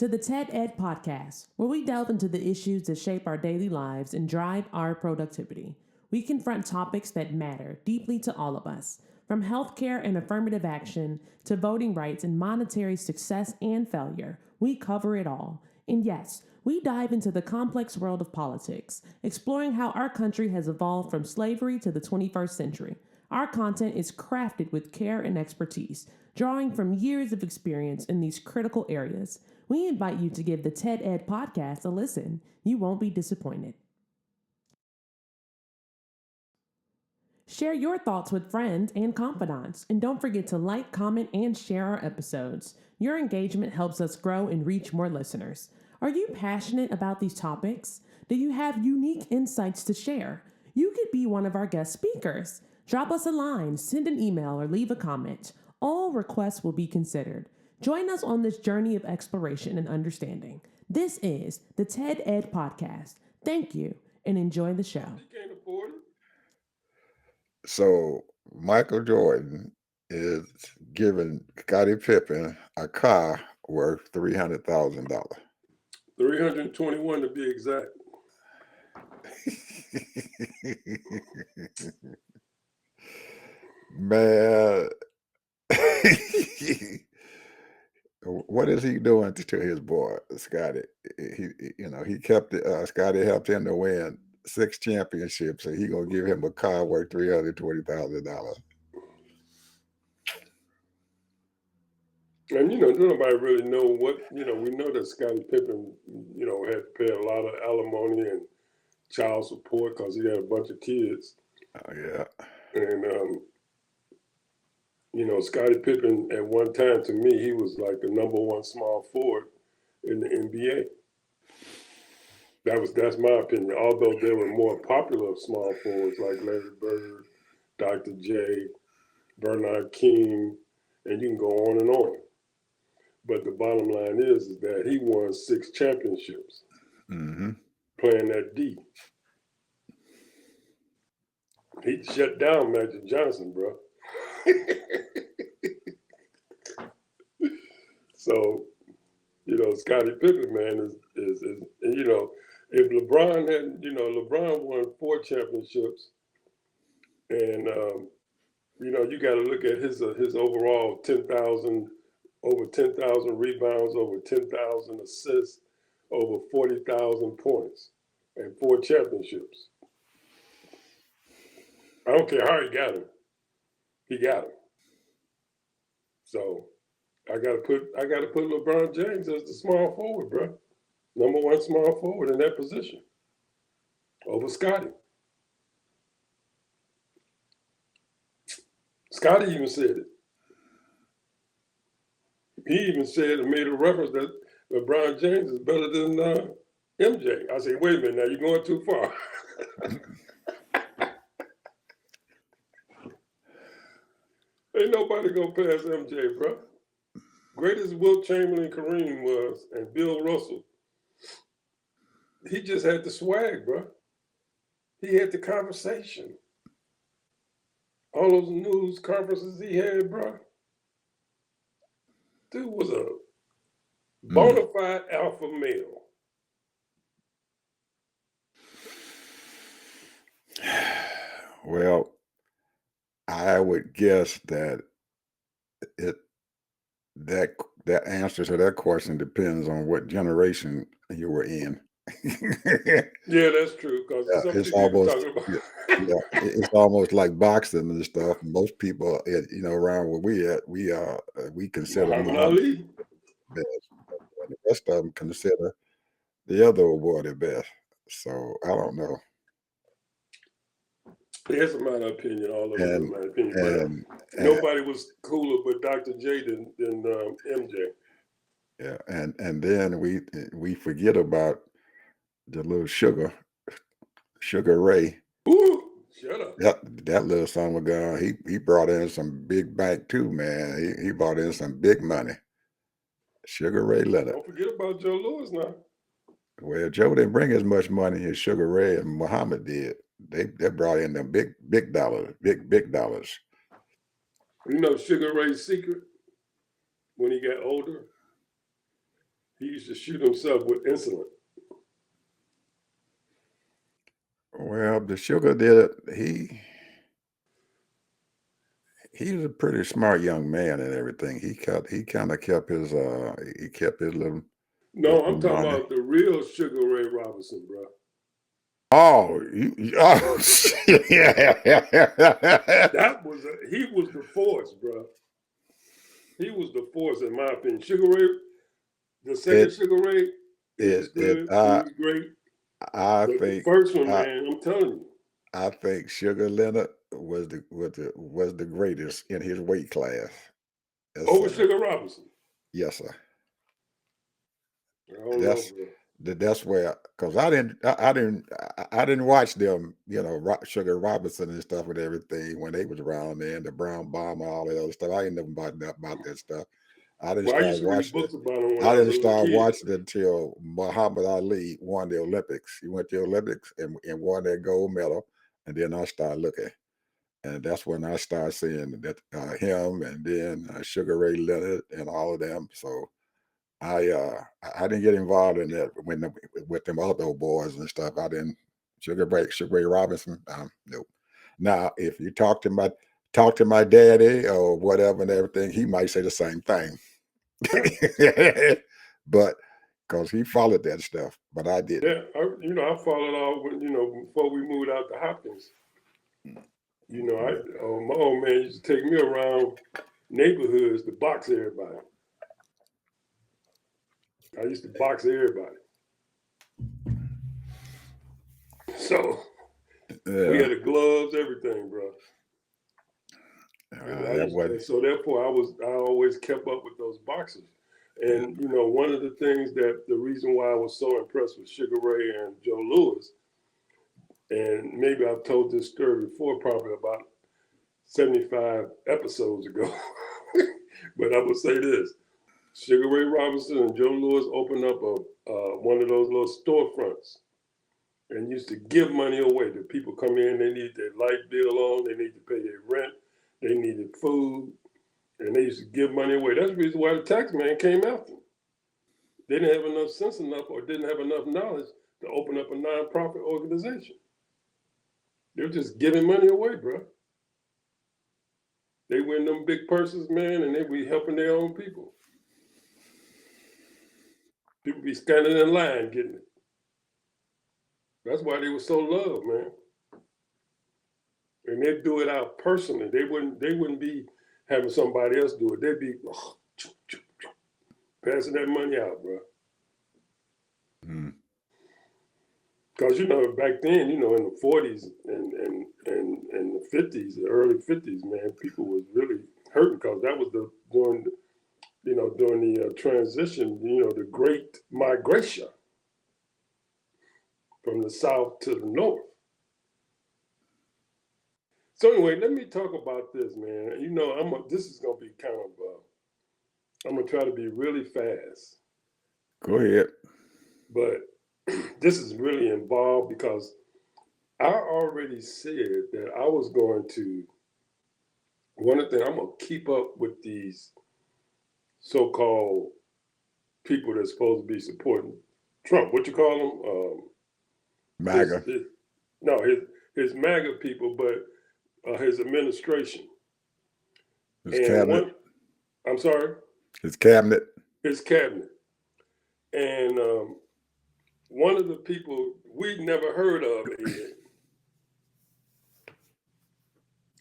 to the TED Ed podcast, where we delve into the issues that shape our daily lives and drive our productivity. We confront topics that matter deeply to all of us, from healthcare and affirmative action to voting rights and monetary success and failure. We cover it all. And yes, we dive into the complex world of politics, exploring how our country has evolved from slavery to the 21st century. Our content is crafted with care and expertise, drawing from years of experience in these critical areas. We invite you to give the TED Ed podcast a listen. You won't be disappointed. Share your thoughts with friends and confidants, and don't forget to like, comment, and share our episodes. Your engagement helps us grow and reach more listeners. Are you passionate about these topics? Do you have unique insights to share? You could be one of our guest speakers. Drop us a line, send an email, or leave a comment. All requests will be considered. Join us on this journey of exploration and understanding. This is the TED Ed Podcast. Thank you, and enjoy the show. You can't afford it. So Michael Jordan is giving Scottie Pippen a car worth $300,000. 321 to be exact. Man, what is he doing to his boy, Scottie? He kept it. Scottie helped him to win 6 championships, and he gonna give him a car worth $320,000. And nobody really know what, we know that Scottie Pippen, had to pay a lot of alimony and child support because he had a bunch of kids. Oh yeah. And Scottie Pippen at one time, to me, he was like the number one small forward in the NBA. That's my opinion. Although there were more popular small forwards like Larry Bird, Dr. J, Bernard King, and you can go on and on. But the bottom line is that he won 6 championships playing that D. He shut down Magic Johnson, bro. So, Scottie Pippen, man, is if LeBron had, LeBron won 4 championships, and you got to look at his overall 10,000. Over 10,000 rebounds, over 10,000 assists, over 40,000 points, and 4 championships. I don't care how he got him. He got him. So I gotta put LeBron James as the small forward, bro. Number one small forward in that position over Scottie. Scottie even said it. He even said and made a reference that LeBron James is better than MJ. I say, wait a minute, now you're going too far. Ain't nobody gonna pass MJ, bro. Great as Wilt Chamberlain, Kareem was, and Bill Russell, he just had the swag, bro. He had the conversation. All those news conferences he had, bro. Dude was a bona fide alpha male. Well, I would guess that that answer to that question depends on what generation you were in. Yeah, that's true. Because it's almost like boxing and stuff. Most people, around where we consider Muhammad Ali best. The rest of them consider the other award the best. So I don't know. That's my opinion. All of it is my opinion. But nobody was cooler but Dr. J than MJ. Yeah, and then we forget about the little Sugar Ray. Ooh, shut up. That little son of a gun, he brought in some big bank too, man. He brought in some big money. Sugar Ray Leonard. Don't forget about Joe Louis now. Well, Joe didn't bring as much money as Sugar Ray and Muhammad did. They brought in them big dollars. You know Sugar Ray's secret when he got older? He used to shoot himself with insulin. Well, the sugar did it. He was a pretty smart young man and everything. He kind of kept his he kept his No, I'm little talking money. about the real Sugar Ray Robinson, bro. Oh, oh shit. Yeah. He was the force, bro. He was the force, in my opinion. Sugar Ray, the second It Sugar Ray, he was it good. He was great. I But the think first one, I man, I'm telling you. I think Sugar Leonard was the greatest in his weight class. Yes, Over sir. Sugar Robinson. Yes, sir. I don't know, That's bro. that's where, because I didn't watch them, Sugar Robinson and stuff and everything when they was around there, and the Brown Bomber, all that other stuff. I ain't never about that stuff. I didn't Well, I start used to read watching it. books about him when I I was a didn't little start kid. watching it until Muhammad Ali won the Olympics. He went to the Olympics and won that gold medal, and then I started looking, and that's when I started seeing that him, and then Sugar Ray Leonard and all of them. So I didn't get involved in that with them other boys and stuff. I didn't. Sugar Ray Robinson. Nope. Now, if you talk to my daddy or whatever and everything, he might say the same thing. But because he followed that stuff, but I didn't. Yeah, I followed all when, before we moved out to Hopkins. My old man used to take me around neighborhoods to box everybody. I used to box everybody. So we Yeah, had the gloves, everything, bro. that was And so therefore I always kept up with those boxers. yeah. And one of the things that the reason why I was so impressed with Sugar Ray and Joe Louis, and maybe I've told this story before, probably about 75 episodes ago, but I would say this: Sugar Ray Robinson and Joe Louis opened up one of those little storefronts and used to give money away. The people come in, they need their light bill on, they need to pay their rent, they needed food, and they used to give money away. That's the reason why the tax man came after them. They didn't have enough sense enough or didn't have enough knowledge to open up a nonprofit organization. They were just giving money away, bro. They win them big purses, man, and they be helping their own people. People be standing in line getting it. That's why they were so loved, man. And they'd do it out personally. They wouldn't be having somebody else do it. They'd be passing that money out, bro. Mm. Because back then, in the 40s and the 50s, the early 50s, man, people was really hurting because that was during the transition, the Great Migration from the South to the North. So anyway, let me talk about this, man. This is gonna be kind of. I'm gonna try to be really fast, Go ahead. but this is really involved because I already said that I was going to. One of the things I'm gonna keep up with these so-called people that's supposed to be supporting Trump. What you call them? MAGA. His MAGA people, but his administration. His And cabinet. I'm sorry, His cabinet. his cabinet. And one of the people we'd never heard of, Ed,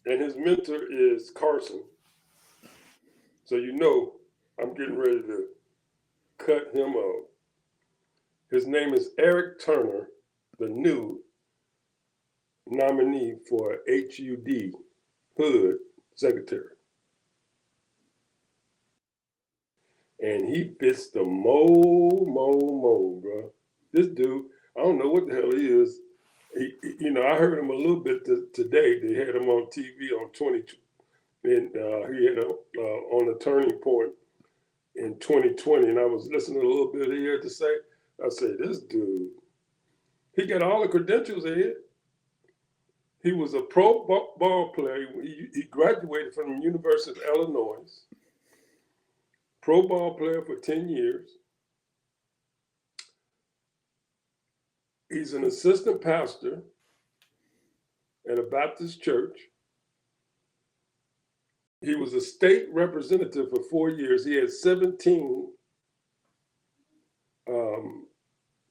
and his mentor is Carson. So I'm getting ready to cut him off. His name is Eric Turner, the new nominee for HUD, Hood Secretary. And he fits the mold, bro. This dude, I don't know what the hell he is. I heard him a little bit today. They had him on TV on 20, and he had on a turning point in 2020. And I was listening to a little bit he had to say. I said, this dude, he got all the credentials, Ed. He was a pro ball player. He graduated from the University of Illinois. Pro ball player for 10 years. He's an assistant pastor at a Baptist church. He was a state representative for 4 years. He had 17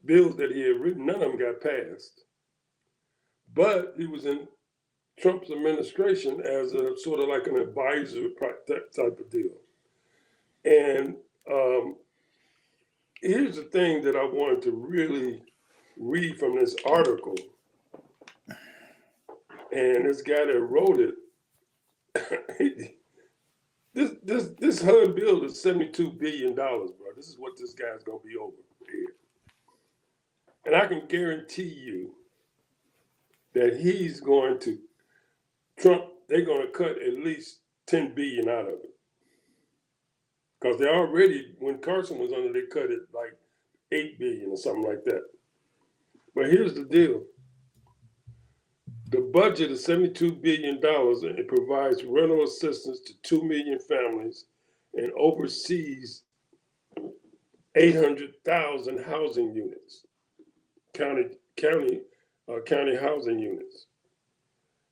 bills that he had written. None of them got passed. But he was in Trump's administration as a sort of like an advisor type of deal. And here's the thing that I wanted to really read from this article. And this guy that wrote it, this HUD bill is $72 billion, bro. This is what this guy's gonna be over here. And I can guarantee you that he's going to, they're gonna cut at least 10 billion out of it. Because they already, when Carson was on it, they cut it like 8 billion or something like that. But here's the deal. The budget is $72 billion and it provides rental assistance to 2 million families and oversees 800,000 housing units, county housing units.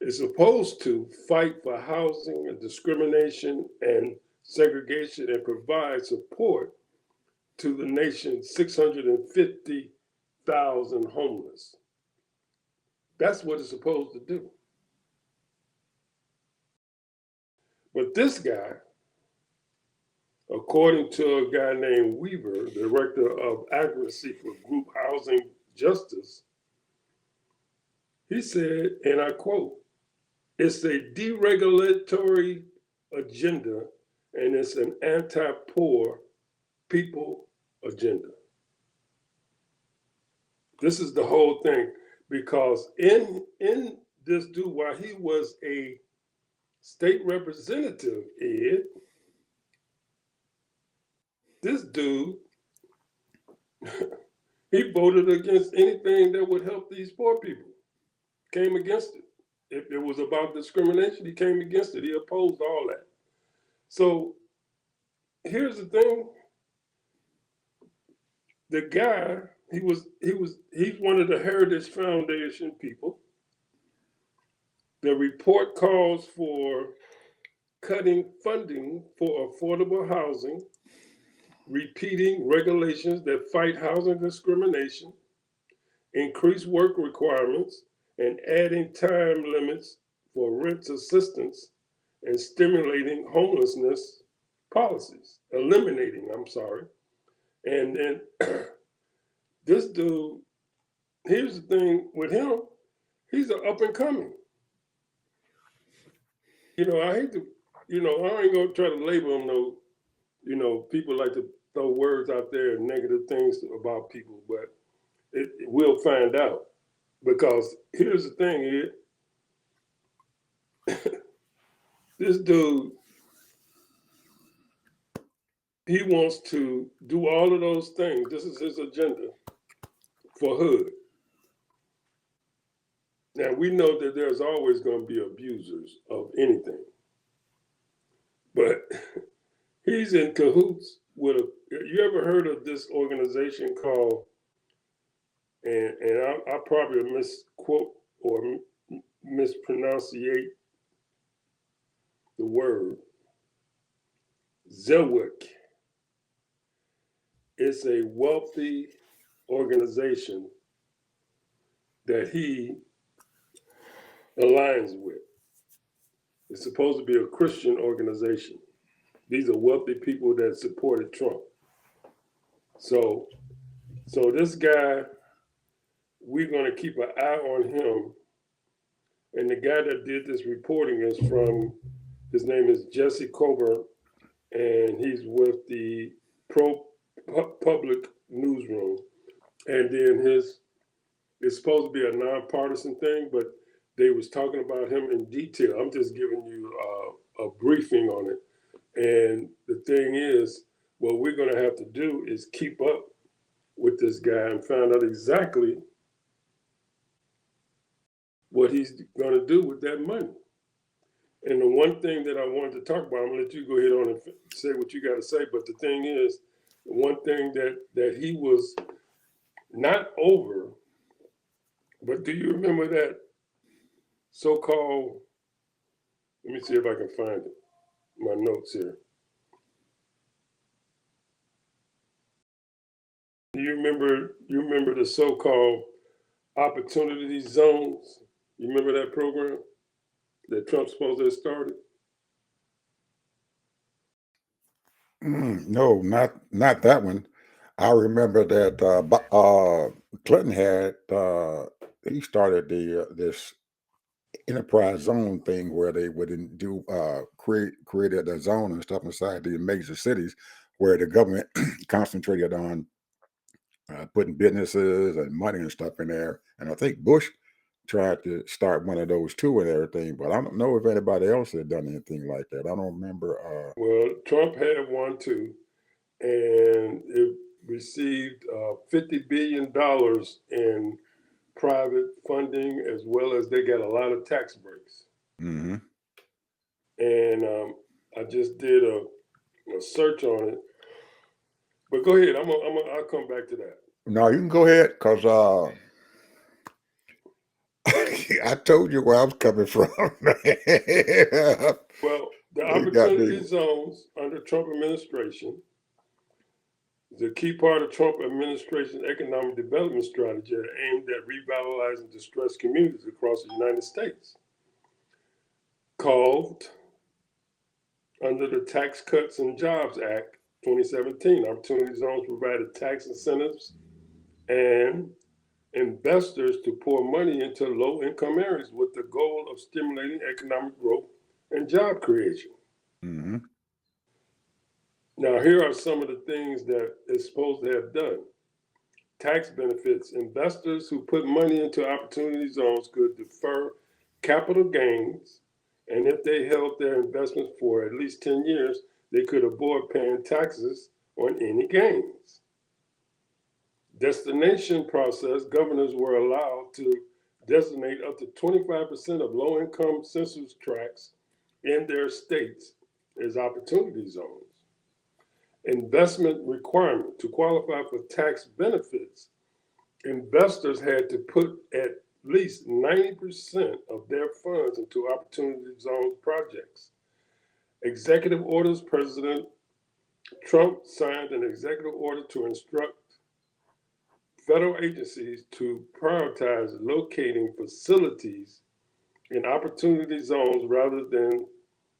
It's supposed to fight for housing and discrimination and segregation and provide support to the nation's 650,000 homeless. That's what it's supposed to do. But this guy, according to a guy named Weaver, director of advocacy for group housing justice, he said, and I quote, "It's a deregulatory agenda and it's an anti-poor people agenda." This is the whole thing, because in this dude, while he was a state representative, Ed, this dude, he voted against anything that would help these poor people, came against it. If it was about discrimination, he came against it. He opposed all that. So here's the thing. The guy, he's one of the Heritage Foundation people. The report calls for cutting funding for affordable housing, repeating regulations that fight housing discrimination, increase work requirements, and adding time limits for rent assistance and stimulating homelessness policies, And then this dude, here's the thing with him, he's an up and coming. I hate to, I ain't gonna try to label him no, people like to throw words out there and negative things about people, but we'll find out. Because here's the thing, this dude, he wants to do all of those things. This is his agenda for HUD. Now, we know that there's always going to be abusers of anything. But he's in cahoots with you ever heard of this organization called, and I probably misquote or mispronunciate the word, Zewik. It's a wealthy organization that he aligns with. It's supposed to be a Christian organization. These are wealthy people that supported Trump. So this guy, we're going to keep an eye on him. And the guy that did this reporting is his name is Jesse Coburn, and he's with the Public Newsroom. And then it's supposed to be a nonpartisan thing, but they was talking about him in detail. I'm just giving you a briefing on it. And the thing is, what we're going to have to do is keep up with this guy and find out exactly what he's going to do with that money. And the one thing that I wanted to talk about, I'm going to let you go ahead on and say what you got to say. But the thing is, the one thing that he was not over But do you remember that so-called? Let me see if I can find it. My notes here. You remember the so-called opportunity zones? You remember that program that Trump supposed to have started? No, not that one. I remember that Clinton had he started the this enterprise zone thing where they would do created a zone and stuff inside the major cities where the government concentrated on putting businesses and money and stuff in there. And I think Bush tried to start one of those too and everything, but I don't know if anybody else had done anything like that. I don't remember. Well, Trump had one too, and it received $50 billion in private funding, as well as they got a lot of tax breaks. Mhm. And I just did a search on it. But go ahead. I'll come back to that. No, you can go ahead because I told you where I was coming from. Well, the You got opportunity me. zones under Trump administration is a key part of Trump administration's economic development strategy aimed at revitalizing distressed communities across the United States. Called under the Tax Cuts and Jobs Act 2017, opportunity zones provided tax incentives and investors to pour money into low income areas with the goal of stimulating economic growth and job creation. Hmm. Now, here are some of the things that it's supposed to have done. Tax benefits. Investors who put money into opportunity zones could defer capital gains, and if they held their investments for at least 10 years, they could avoid paying taxes on any gains. Destination process. Governors were allowed to designate up to 25% of low income census tracts in their states as opportunity zones. Investment requirement. To qualify for tax benefits, investors had to put at least 90% of their funds into opportunity zone projects. Executive orders. President Trump signed an executive order to instruct federal agencies to prioritize locating facilities in opportunity zones rather than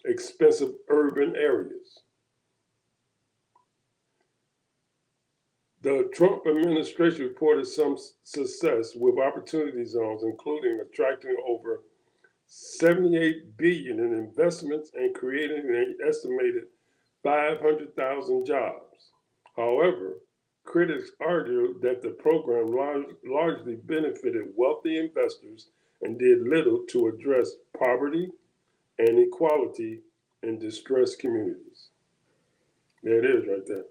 expensive urban areas. The Trump administration reported some success with opportunity zones, including attracting over 78 billion in investments and creating an estimated 500,000 jobs. However, critics argue that the program largely benefited wealthy investors and did little to address poverty and inequality in distressed communities. There it is right there.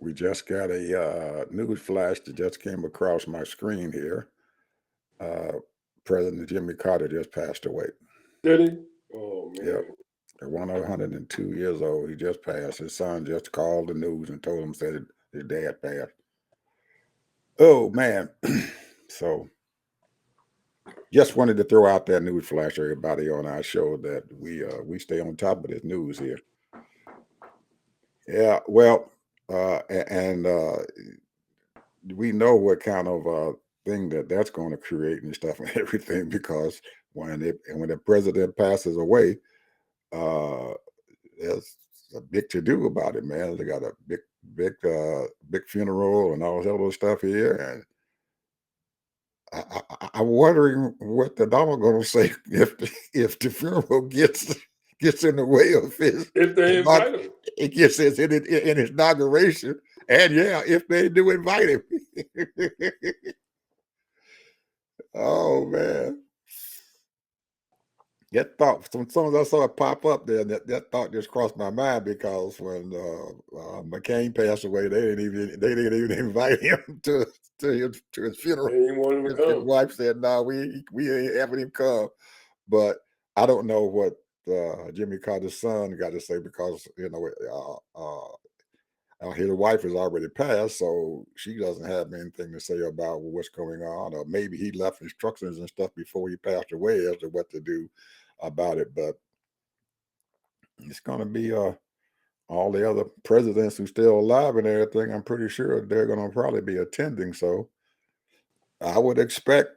We just got a news flash that just came across my screen here. Uh, President Jimmy Carter just passed away. Did he? Oh, Yep. man. At 102 years old, he just passed. His son just called the news and told him said his dad passed. Oh man. So just wanted to throw out that news flash to everybody on our show that we stay on top of this news here. Yeah, well, and we know what kind of thing that's going to create and stuff and everything because when the president passes away, uh, there's a big to do about it, man. They got a big funeral and all that other stuff here, and I'm wondering what the Donald going to say if the funeral gets in the way of his If they inaug- invite him. it gets in his inauguration, and yeah, if they do invite him. Oh man, that thought. As soon as I saw it pop up there, that thought just crossed my mind because when McCain passed away, they didn't even invite him to his funeral. And he wanted him to His come. wife said, "No, we ain't having him come." But I don't know what Jimmy Carter's son got to say because His wife has already passed, so she doesn't have anything to say about what's going on, or maybe he left instructions and stuff before he passed away as to what to do about it. But it's going to be all the other presidents who still alive and everything. I'm pretty sure they're going to probably be attending. So I would expect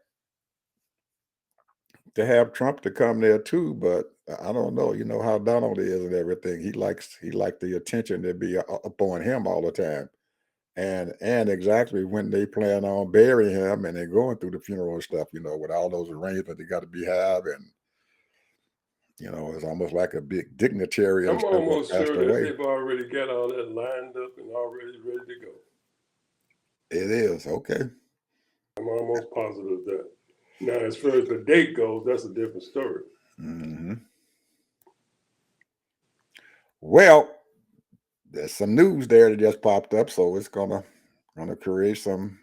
to have Trump to come there too, but I don't know. You know how Donald is and everything. He likes the attention to be upon him all the time. And exactly when they plan on burying him and they're going through the funeral and stuff, with all those arrangements they got to be have, and it's almost like a big dignitary and I'm stuff that almost passed sure that away. they've already got all that lined up and already ready to go. It is okay. I'm almost positive of that. Now, as far as the date goes, that's a different story. Hmm. Well, there's some news there that just popped up, so it's gonna create some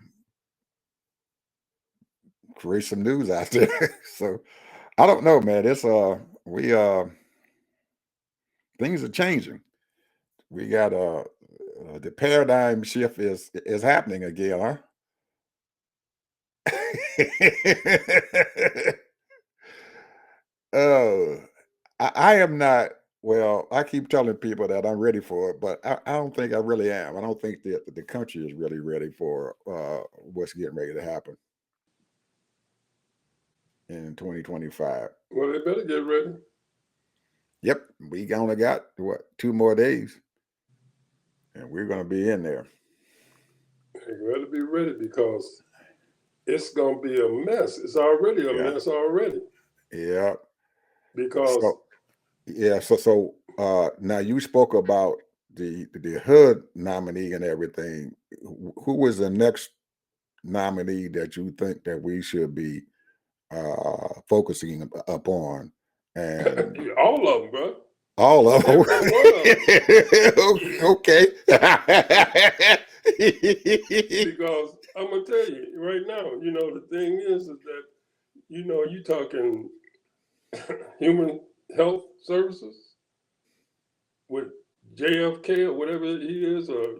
news out there. So I don't know, man. It's we things are changing. We got the paradigm shift is happening again, huh? Oh, I am not. Well, I keep telling people that I'm ready for it, but I don't think I really am. I don't think that the country is really ready for what's getting ready to happen in 2025. Well, they better get ready. Yep, we only got what 2 more days, and we're going to be in there. They better be ready because it's going to be a mess. It's already a Yeah, mess already yeah. because So yeah, so now you spoke about the HUD nominee and everything. Who was the next nominee that you think that we should be focusing upon? And all of them, bro. all of them. Every one of them. Okay. Because I'm gonna tell you right now, the thing is that you talking human health services with JFK or whatever he is, or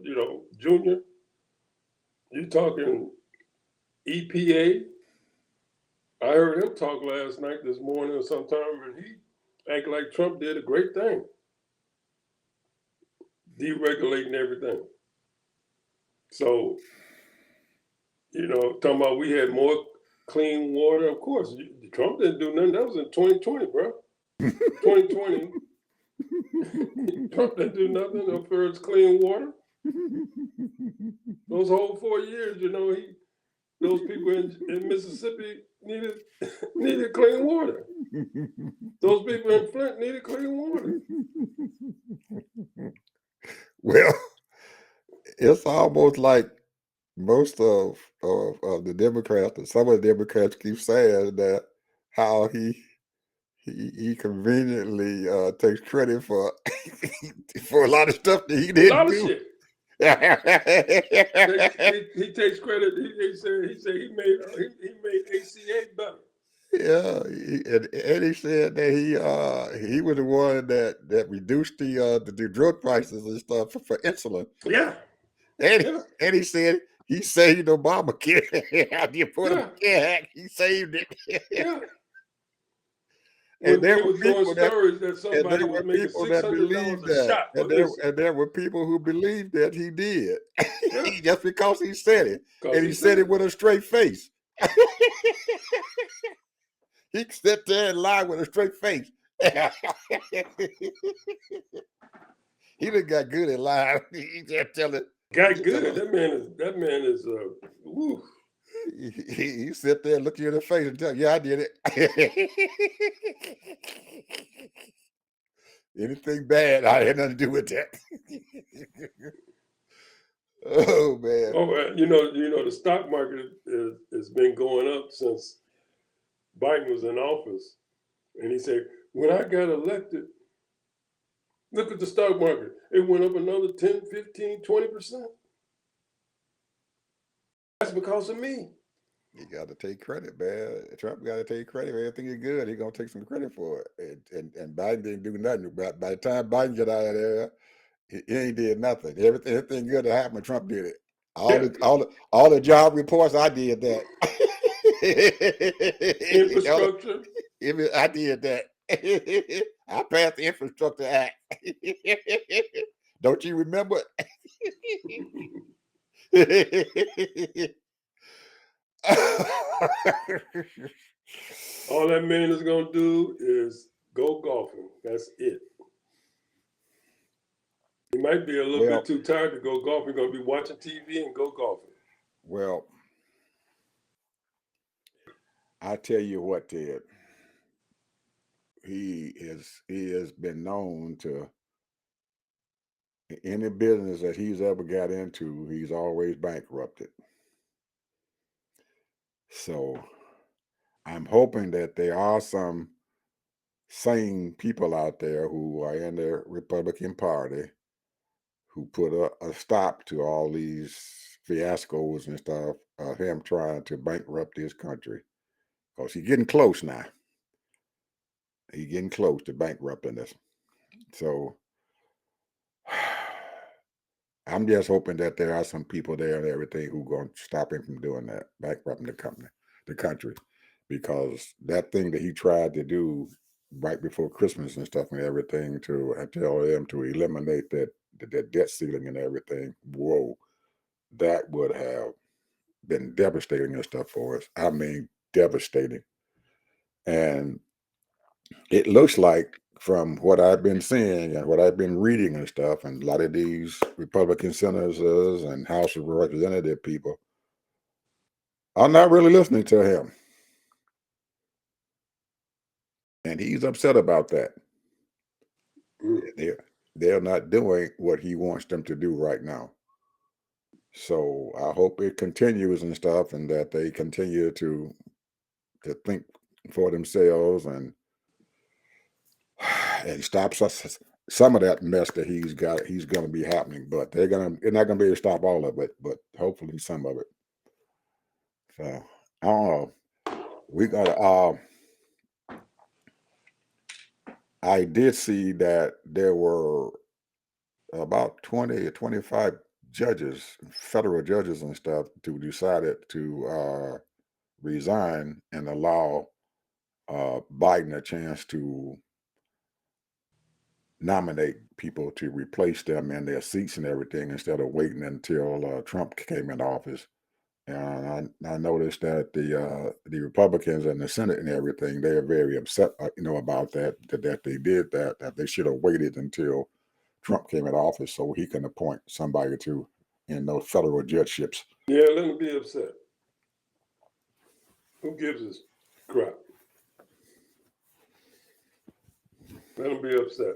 Junior. You talking EPA. I heard him talk last night, this morning, or sometime, and he act like Trump did a great thing, deregulating everything. So, talking about we had more clean water. Of course, Trump didn't do nothing. That was in 2020, bro. 2020, Trump didn't do nothing as far as clean water. Those whole 4 years, those people in Mississippi needed clean water. Those people in Flint needed clean water. Well, it's almost like most of the Democrats, and some of the Democrats keep saying that how he conveniently takes credit for for a lot of stuff that he A didn't lot of do. shit. He takes credit. He said he made ACA better. Yeah, and he said that he was the one that reduced the drug prices and stuff for insulin. Yeah, And yeah, and he saved Obamacare. The Affordable yeah, Care Act. He saved it. yeah. And When there he were was doing people that stories that and somebody there was were making people that $600 believed a that, shot for insulin. and there were people who believed that he did, Yeah, just because he said it, because and he he said said it it. with a straight face. He could sit there and lie with a straight face. He done got good at lying. He just tell it. Got He good. tell That man is woo. he sit there and look you in the face and tell you, yeah, I did it. Anything bad, I had nothing to do with that. Oh man. Oh, the stock market has been going up since Biden was in office, and he said, when I got elected, look at the stock market. It went up another 10, 15, 20%. That's because of me. You got to take credit, man. Trump got to take credit. Everything is good. He's gonna take some credit for it. And Biden didn't do nothing. By the time Biden get out of there, He ain't did nothing. Everything good that happened, Trump did it. Yeah. All the job reports, I did that. Infrastructure. I did that. I passed the Infrastructure Act. Don't you remember? All that man is gonna do is go golfing. That's it. He might be a little Well, bit too tired to go golfing. He's gonna be watching TV and go golfing. well, I tell you what, Ted. He has been known to any business that he's ever got into, he's always bankrupted. So I'm hoping that there are some sane people out there who are in the Republican Party who put a stop to all these fiascos and stuff of him trying to bankrupt this country. Because he's getting close now. He's getting close to bankrupting us. So I'm just hoping that there are some people there and everything who going to stop him from doing that, bankrupting the country, because that thing that he tried to do right before Christmas and stuff and everything to tell them to eliminate that debt ceiling and everything. Whoa, that would have been devastating and stuff for us. I mean, devastating. And it looks like from what I've been seeing and what I've been reading and stuff, and a lot of these Republican senators and House of Representative people are not really listening to him. And he's upset about that. They're not doing what he wants them to do right now. So I hope it continues and stuff, and that they continue to think for themselves and stops us some of that mess that he's going to be happening. But they're not going to be able to stop all of it, but hopefully some of it. So I don't know. We got I did see that there were about 20 or 25 judges, federal judges and stuff, who decided to resign and allow Biden a chance to nominate people to replace them in their seats and everything instead of waiting until Trump came into office. And I noticed that the Republicans in the Senate and everything, they are very upset, about that they did that they should have waited until Trump came into office so he can appoint somebody to in those federal judgeships. Yeah, let him be upset. Who gives a crap? Let him be upset.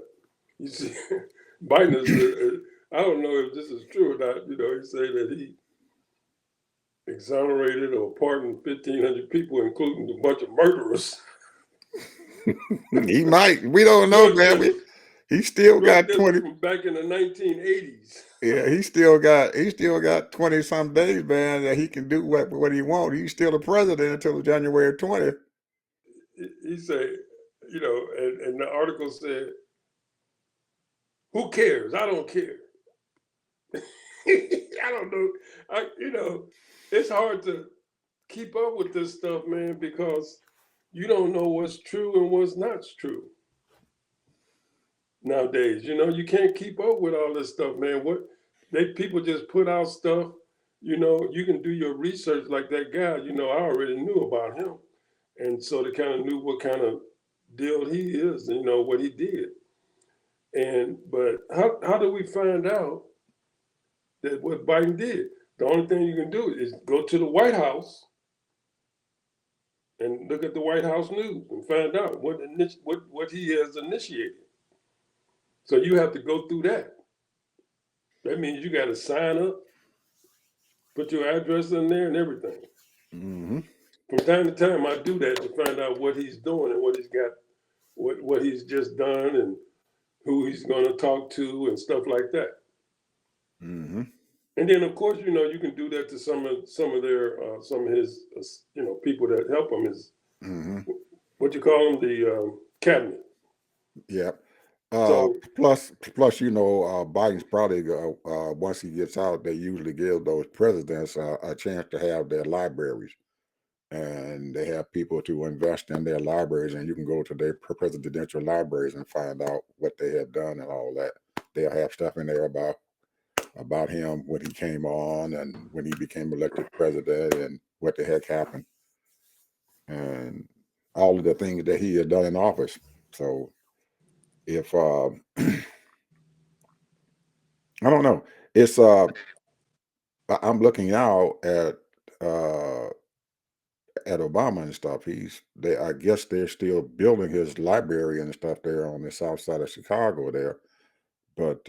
You see, Biden is, I don't know if this is true or not. He said that he exonerated or pardoned 1,500 people, including a bunch of murderers. He might. We don't know, man. He still got 20 from back in the 1980s. Yeah, he still got 20 some days, man, that he can do what he wants. He's still the president until January 20th. He said, and the article said, "Who cares? I don't care." I don't know. It's hard to keep up with this stuff, man, because you don't know what's true and what's not true nowadays. You can't keep up with all this stuff, man. People just put out stuff. You can do your research like that guy. I already knew about him, and so they kind of knew what kind of deal he is, and what he did. But how do we find out that what Biden did? The only thing you can do is go to the White House and look at the White House news and find out what he has initiated. So you have to go through that. That means you got to sign up, put your address in there and everything. Mm-hmm. From time to time, I do that to find out what he's doing and what he's got, what he's just done, and who he's going to talk to and stuff like that. Mm-hmm. And then, of course, you can do that to some of his people that help him. Is Mm-hmm. what you call them, the cabinet. Yeah. So Plus, Biden's probably once he gets out, they usually give those presidents a chance to have their libraries, and they have people to invest in their libraries, and you can go to their presidential libraries and find out what they have done and all that. They'll have stuff in there about him when he came on and when he became elected president and what the heck happened and all of the things that he had done in office. So if I don't know, it's I'm looking now uh at Obama and stuff. I guess they're still building his library and stuff there on the south side of Chicago there. But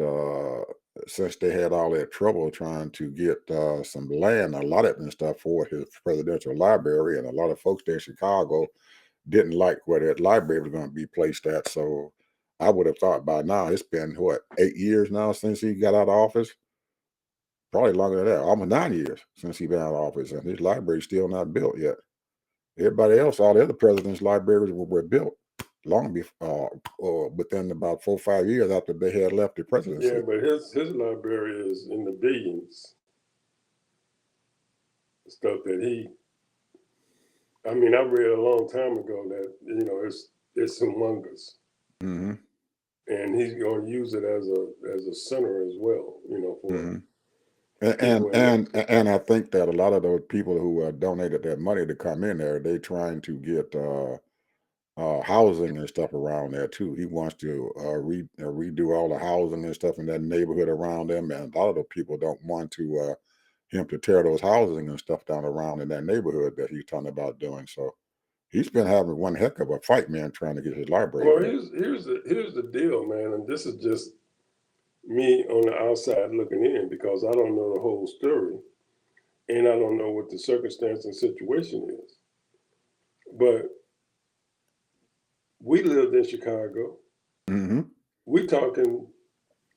since they had all that trouble trying to get some land allotted and stuff for his presidential library, and a lot of folks there in Chicago didn't like where that library was going to be placed at. So I would have thought by now it's been what, 8 years now since he got out of office. Probably longer than that, almost 9 years since he been out of office, and his library's still not built yet. Everybody else, all the other presidents' libraries were built long before, or within about 4 or 5 years after they had left the yeah, presidency. but his library is in the billions. Stuff that he, I mean, I read a long time ago that it's humongous, Hmm. and he's going to use it as a center as well. For Hmm. And people in and the. and I think that a lot of those people who donated their money to come in there, they trying to get housing and stuff around there too. He wants to redo all the housing and stuff in that neighborhood around them, and a lot of the people don't want to him to tear those housing and stuff down around in that neighborhood that he's talking about doing. So he's been having one heck of a fight, man, trying to get his library Well, built. here's the deal, man, and this is just me on the outside looking in because I don't know the whole story and I don't know what the circumstance and situation is. But we lived in Chicago. Hmm. We talking,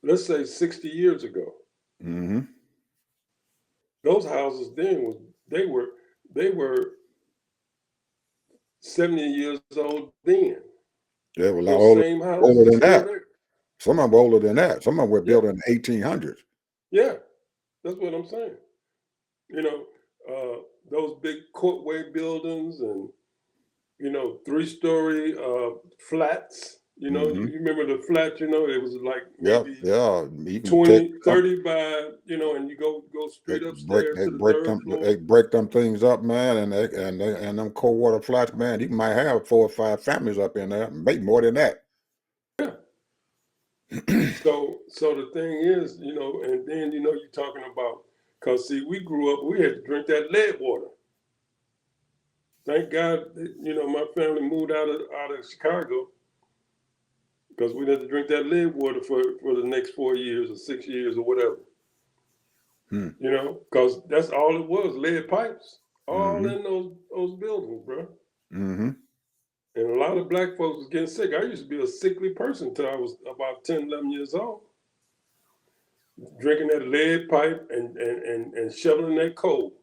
let's say 60 years ago. Hmm. Those houses then they were 70 years old then. They were a lot Those same houses older are than still that. there. Some of them older than that. Some of them were Yeah, built in the 1800s. yeah, that's what I'm saying. You know, those big courtway buildings and 3-story flats. Hmm. You remember the flats, it was like Yeah, maybe yeah. You can take 20, 30 by, and you go they straight break upstairs they to the break third them floor. they break them things up, man, and them cold water flats, man. You might have 4 or 5 families up in there, maybe more than that. Yeah. So the thing is, and then you're talking about, because see, we grew up, we had to drink that lead water. Thank God, my family moved out of Chicago because we had to drink that lead water for the next 4 years or 6 years or whatever. Hmm. Because that's all it was, lead pipes, all Hmm. in those buildings, bro. Hmm. And a lot of black folks was getting sick. I used to be a sickly person until I was about 10, 11 years old, drinking that lead pipe and shoveling that coal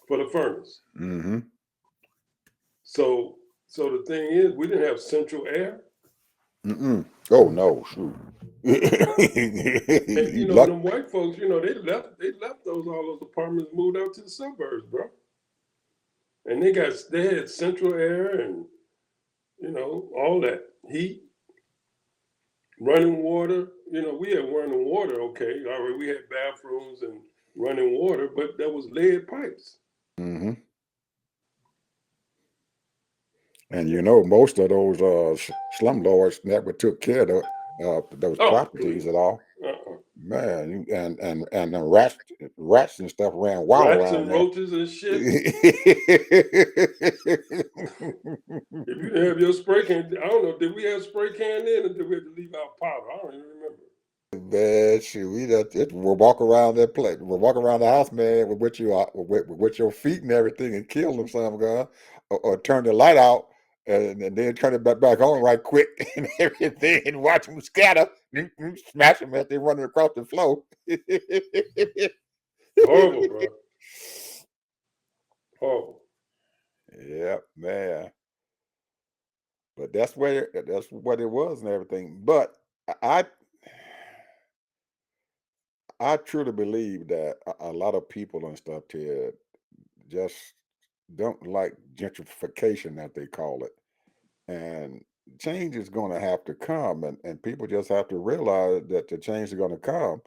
for the furnace. Hmm. So the thing is, we didn't have central air. Mm-mm. Oh no, shoot. And You luck. them white folks, they left all those apartments, moved out to the suburbs, bro. And they had central air and all that heat, running water. We had running water, okay. All right, we had bathrooms and running water, but that was lead pipes. Hmm. And most of those slumlords never took care of those Oh, properties at please. all. Uh-uh. Man, and the rats and stuff ran wild Rats around and there. roaches and shit. If you didn't have your spray can, I don't know, did we have spray can then or did we have to leave out powder? I don't even remember. Man, shoot, we'll walk around that place. We'll walk around the house, man, with your feet and everything, and kill them, some guy, or turn the light out and then turn it back on right quick and everything, and watch them scatter, smash them as they running across the floor. Horrible, bro. Horrible. Yeah, man. But that's what it was and everything. But I I truly believe that a lot of people and stuff, Ted, just don't like gentrification, that they call it. And change is going to have to come, and people just have to realize that the change is going to come,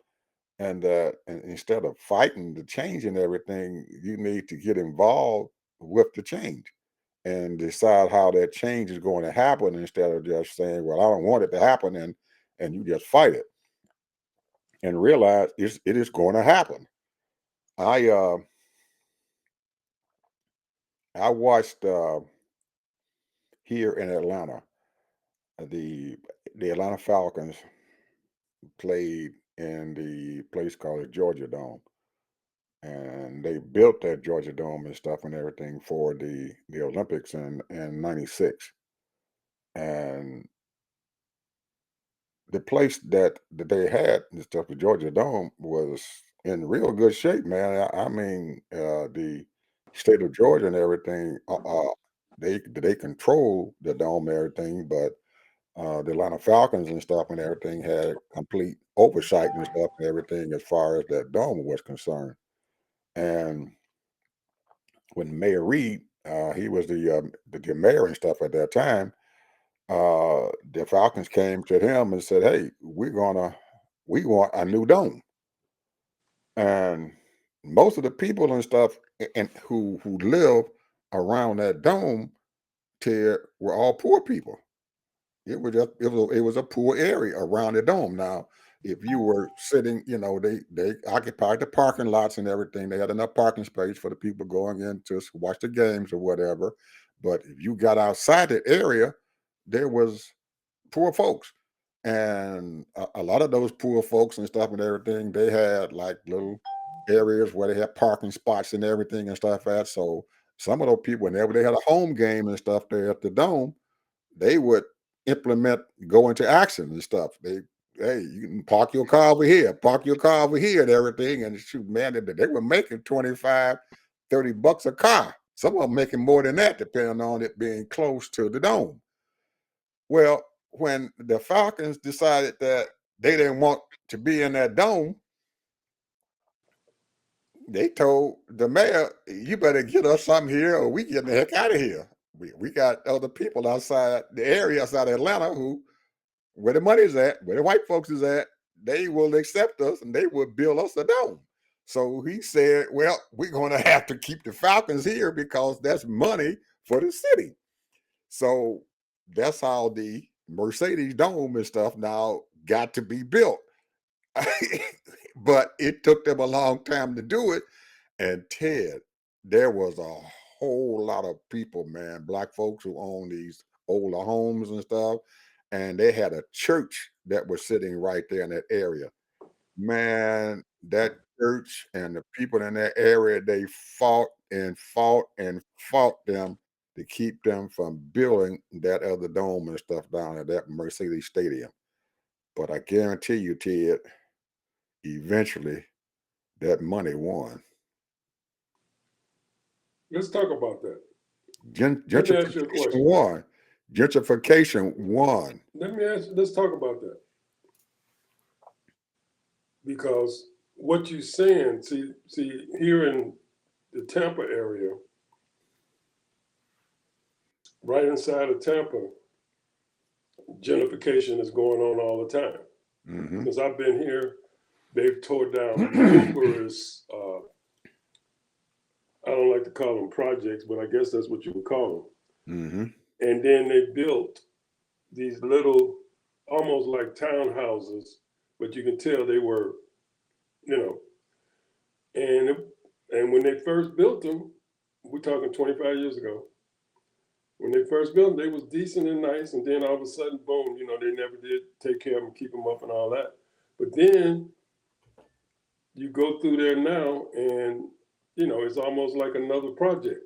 and that and instead of fighting the change and everything, you need to get involved with the change and decide how that change is going to happen instead of just saying, well, I don't want it to happen, and you just fight it and realize it is going to happen. I I watched here in Atlanta, the the Atlanta Falcons played in the place called the Georgia Dome, and they built that Georgia Dome and stuff and everything for the Olympics in '96. And the place that they had and stuff, the Georgia Dome, was in real good shape, man. I mean, the state of Georgia and everything, they control the dome and everything, but the Atlanta Falcons and stuff and everything had complete oversight and stuff and everything as far as that dome was concerned. And when Mayor Reed, he was the mayor and stuff at that time, the Falcons came to him and said, "Hey, we want a new dome." And most of the people and stuff and who live around that dome, Ted, were all poor people. It was a poor area around the dome. Now, if you were sitting, they occupied the parking lots and everything. They had enough parking space for the people going in to watch the games or whatever. But if you got outside the area, there was poor folks. And a lot of those poor folks and stuff and everything, they had like little areas where they had parking spots and everything and stuff at. So some of those people, whenever they had a home game and stuff there at the dome, they would implement go into action and stuff. Hey, you can park your car over here, park your car over here and everything. And shoot, man, they were making 25, $30 a car. Some of them making more than that, depending on it being close to the dome. Well, when the Falcons decided that they didn't want to be in that dome, they told the mayor, "You better get us something here, or we getting the heck out of here. We got other people outside the area, outside Atlanta, who where the money's at, where the white folks is at, they will accept us and they will build us a dome." So he said, "Well, we're going to have to keep the Falcons here because that's money for the city." So that's how the Mercedes Dome and stuff now got to be built. But it took them a long time to do it. And Ted, there was a whole lot of people, man, black folks who own these older homes and stuff. And they had a church that was sitting right there in that area. Man, that church and the people in that area, they fought and fought and fought them to keep them from building that other dome and stuff down at that Mercedes Stadium. But I guarantee you, Ted, eventually that money won. Let's talk about that. Let me ask you a Gentrification question. won. Gentrification won. Let's talk about that. Because what you're saying, see, here in the Tampa area, right inside of Tampa, gentrification is going on all the time. Hmm. Since I've been here, they've tore down numerous, I don't like to call them projects, but I guess that's what you would call Hmm. them. And then they built these little, almost like townhouses, but you can tell they were, you know, and and when they first built them, we're talking 25 years ago. When they first built them, they was decent and nice, and then all of a sudden, boom, they never did take care of them, keep them up, and all that. But then you go through there now, and it's almost like another project.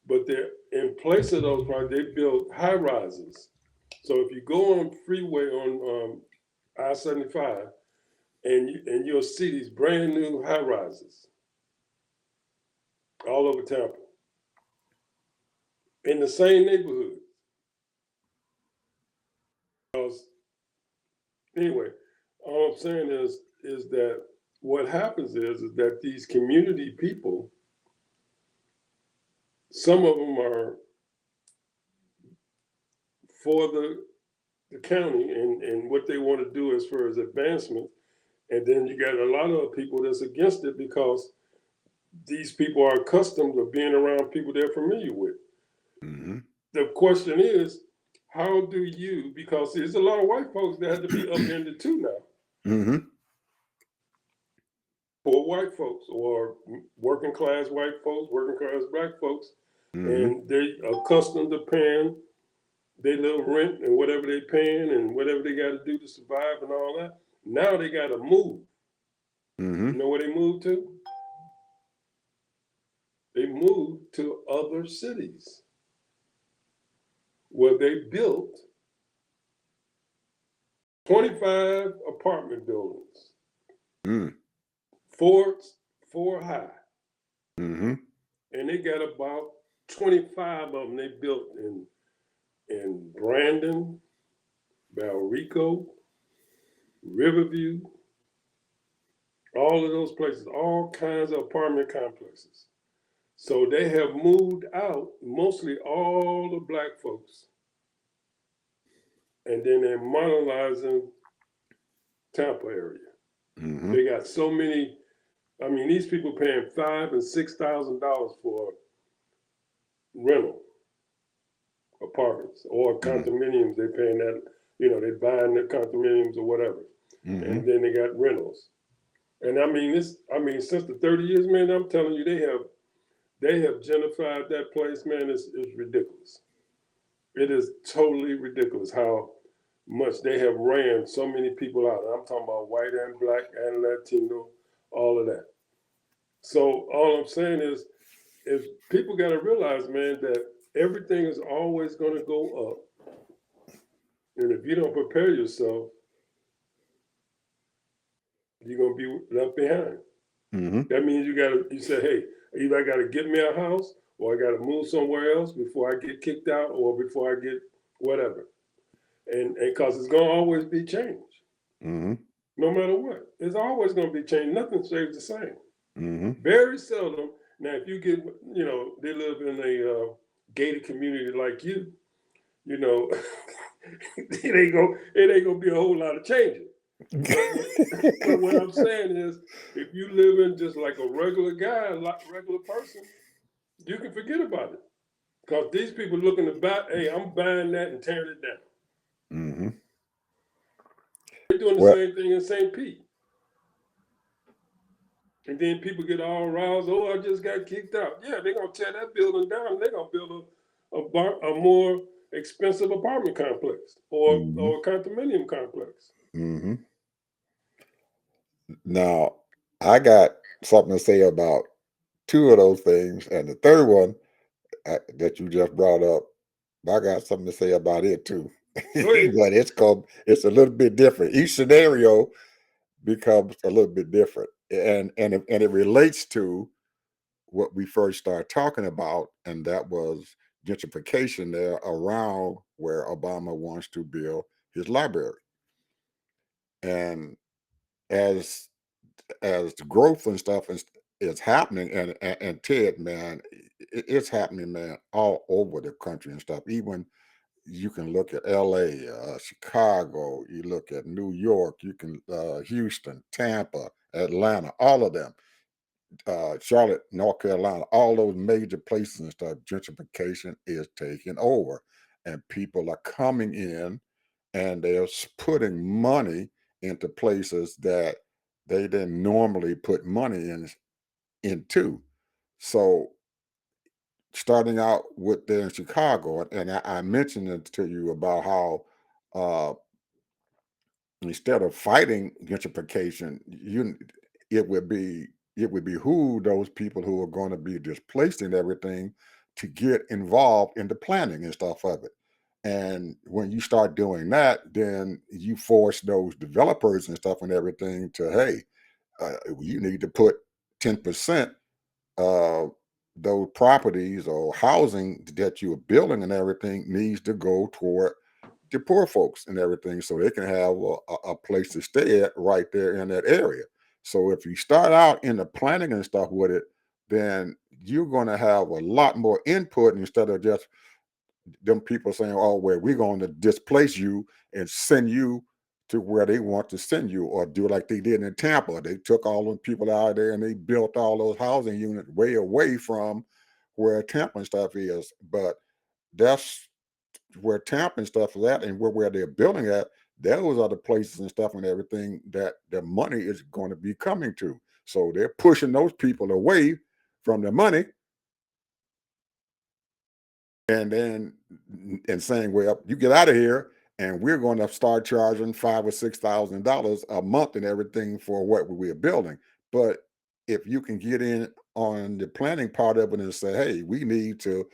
But they're in place of those projects, they built high rises. So if you go on freeway on I-75, and you'll see these brand new high rises all over Tampa in the same neighborhood. Anyway, all I'm saying is that what happens is that these community people, some of them are for the county and what they want to do as far as advancement. And then you got a lot of people that's against it because these people are accustomed to being around people they're familiar with. Mm-hmm. The question is, how do you, because there's a lot of white folks that have to be upended too now. Mm-hmm. Poor white folks or working class white folks, working class black folks, Mm-hmm. and they accustomed to paying their little rent and whatever they paying and whatever they got to do to survive and all that. Now they got to move. Mm-hmm. You know where they moved to? They moved to other cities where they built 25 apartment buildings, Mm-hmm. four, four high, Mm-hmm. and they got about 25 of them they built in Brandon, Valrico, Riverview, all of those places, all kinds of apartment complexes. So they have moved out mostly all the black folks, and then they're modernizing Tampa area. Mm-hmm. They got so many. I mean, these people paying $5,000 and $6,000 for rental apartments or condominiums. They paying that. You know, they buying the condominiums or whatever, Mm-hmm. and then they got rentals. And I mean, this. I mean, since the 30 years, man, I'm telling you, they have gentrified that place, man. It's ridiculous. It is totally ridiculous how much they have ran so many people out. I'm talking about white and black and Latino, all of that. So all I'm saying is people got to realize, man, that everything is always going to go up, and if you don't prepare yourself, you're going to be left behind. Mm-hmm. That means you say, hey, either I got to get me a house or I got to move somewhere else before I get kicked out or before I get whatever. And because it's going to always be change, Mm-hmm. no matter what. It's always going to be change. Nothing stays the same. Mm-hmm. Very seldom. Now, if you get, they live in a gated community like you know, it ain't gonna be a whole lot of changing. But what I'm saying is, if you live in just like a regular guy, like regular person, you can forget about it. Because these people looking to buy, hey, I'm buying that and tearing it down. Mm-hmm. They're doing the Well, same thing in St. Pete. And then people get all aroused, oh, I just got kicked out. Yeah, they're gonna tear that building down. They're gonna build a more expensive apartment complex mm-hmm. or a condominium complex. Mm-hmm. Now, I got something to say about two of those things, and the third one that you just brought up, I got something to say about it too. Go ahead. But it's a little bit different. Each scenario becomes a little bit different, and it relates to what we first started talking about, and that was gentrification there around where Obama wants to build his library. And as the growth and stuff is happening, and Ted, man, it's happening, man, all over the country and stuff. Even you can look at L.A., Chicago, you look at New York, you can Houston, Tampa, Atlanta, all of them, Charlotte, North Carolina, all those major places and stuff. Gentrification is taking over, and people are coming in, and they're putting money into places that they didn't normally put money into. So starting out with there in Chicago, and I mentioned it to you about how uh, instead of fighting gentrification, it would be it would behoove those people who are going to be displaced and everything to get involved in the planning and stuff of it. And when you start doing that, then you force those developers and stuff and everything to, hey, you need to put 10% of those properties or housing that you're building and everything needs to go toward the poor folks and everything, so they can have a place to stay at right there in that area. So if you start out in the planning and stuff with it, then you're going to have a lot more input instead of just them people saying, "Oh, well, we're going to displace you and send you to where they want to send you," or do like they did in Tampa. They took all the people out there and they built all those housing units way away from where Tampa and stuff is. But that's where Tampa and stuff is at, and where they're building at. Those are the places and stuff and everything that the money is going to be coming to. So they're pushing those people away from the money and then and saying, "Well, you get out of here, and we're going to start charging $5,000 or $6,000 a month and everything for what we're building." But if you can get in on the planning part of it and say, "Hey, we need to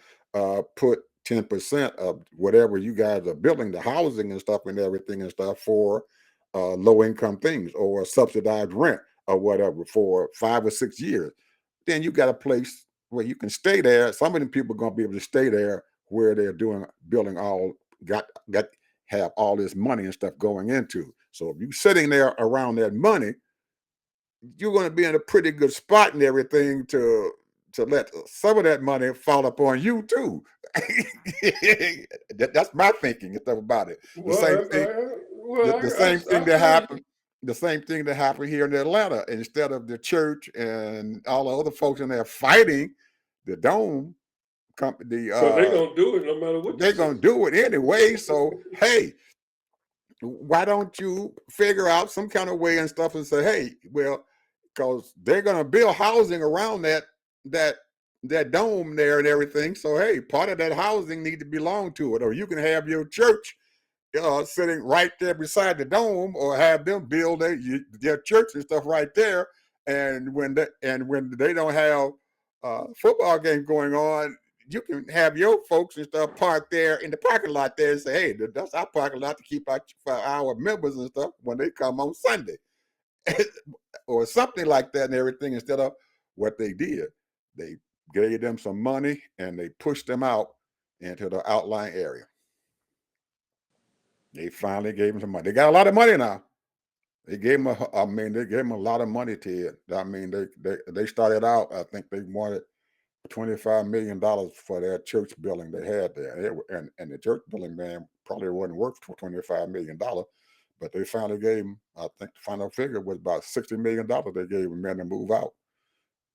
put 10% of whatever you guys are building, the housing and stuff and everything and stuff for low income things or subsidized rent or whatever for 5 or 6 years," then you got a place where you can stay there. Some of them people are going to be able to stay there where they're doing building all got have all this money and stuff going into. So if you're sitting there around that money, you're going to be in a pretty good spot and everything to let some of that money fall upon you too. That's my thinking and stuff about it. The Well, same thing the same thing I that feel you. happened the same thing that happened here in Atlanta. Instead of the church and all the other folks in there fighting the dome company, So they're gonna do it no matter what you they're say. gonna do it anyway. So hey, why don't you figure out some kind of way and stuff and say, hey, well, because they're gonna build housing around that that dome there and everything. So hey, part of that housing need to belong to it, or you can have your church sitting right there beside the dome, or have them build their church and stuff right there. And when they don't have football game going on, you can have your folks and stuff parked there in the parking lot there and say, "Hey, that's our parking lot to keep our members and stuff when they come on Sunday," or something like that and everything. Instead of what they did, they gave them some money and they pushed them out into the outlying area. They finally gave him some money. They got a lot of money now. They gave him a lot of money to it. I mean, they started out. I think they wanted $25 million for their church building they had there, and the church building man probably wasn't worth $25 million, but they finally gave him. I think the final figure was about $60 million. They gave him man to move out.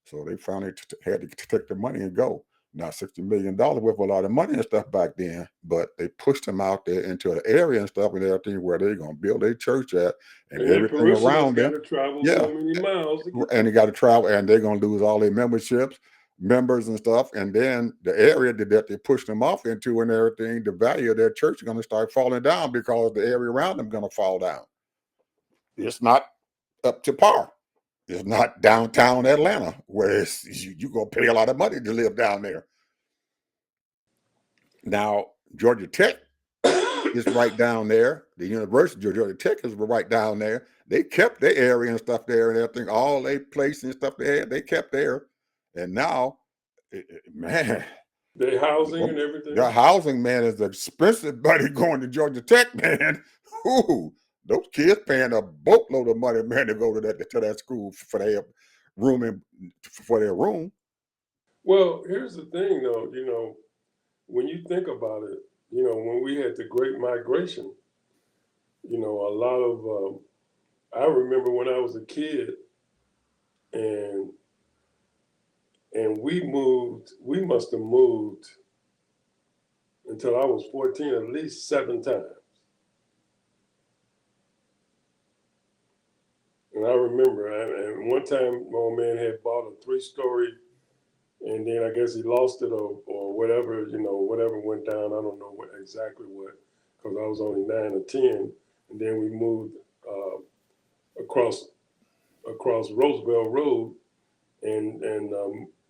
So they finally had to take the money and go. Now $60 million worth a lot of money and stuff back then, but they pushed them out there into an area and stuff and everything where they're gonna build their church at and And their everything parishioners around got them. to travel Yeah, so many miles to get and there. they got to travel, and they're gonna lose all their memberships, members and stuff, and then the area that they pushed them off into and everything, the value of their church is gonna start falling down because the area around them gonna fall down. It's not up to par. It's not downtown Atlanta, where you gonna pay a lot of money to live down there. Now, Georgia Tech is right down there. The University of Georgia Tech is right down there. They kept their area and stuff there and everything. All they places and stuff they had, they kept there. And now, man, Their housing and everything. their housing, man, is expensive, buddy, going to Georgia Tech, man. Ooh, those kids paying a boatload of money, man, to go to that school for their room and for their room. Well, here's the thing, though. When you think about it, when we had the Great Migration, a lot of I remember when I was a kid, and we moved. We must have moved until I was 14 at least 7 times. And I remember, and one time my old man had bought a 3-story, and then I guess he lost it or whatever, whatever went down. I don't know exactly what, because I was only 9 or 10, and then we moved across Roosevelt Road and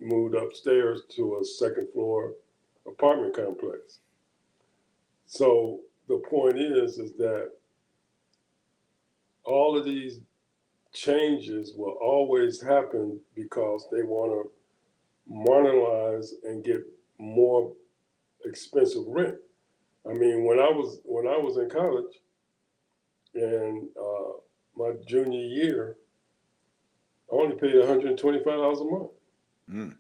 moved upstairs to a second floor apartment complex. So the point is that all of these changes will always happen because they want to monetize and get more expensive rent. I mean, when I was in college and my junior year, I only paid $125 a month. Mm.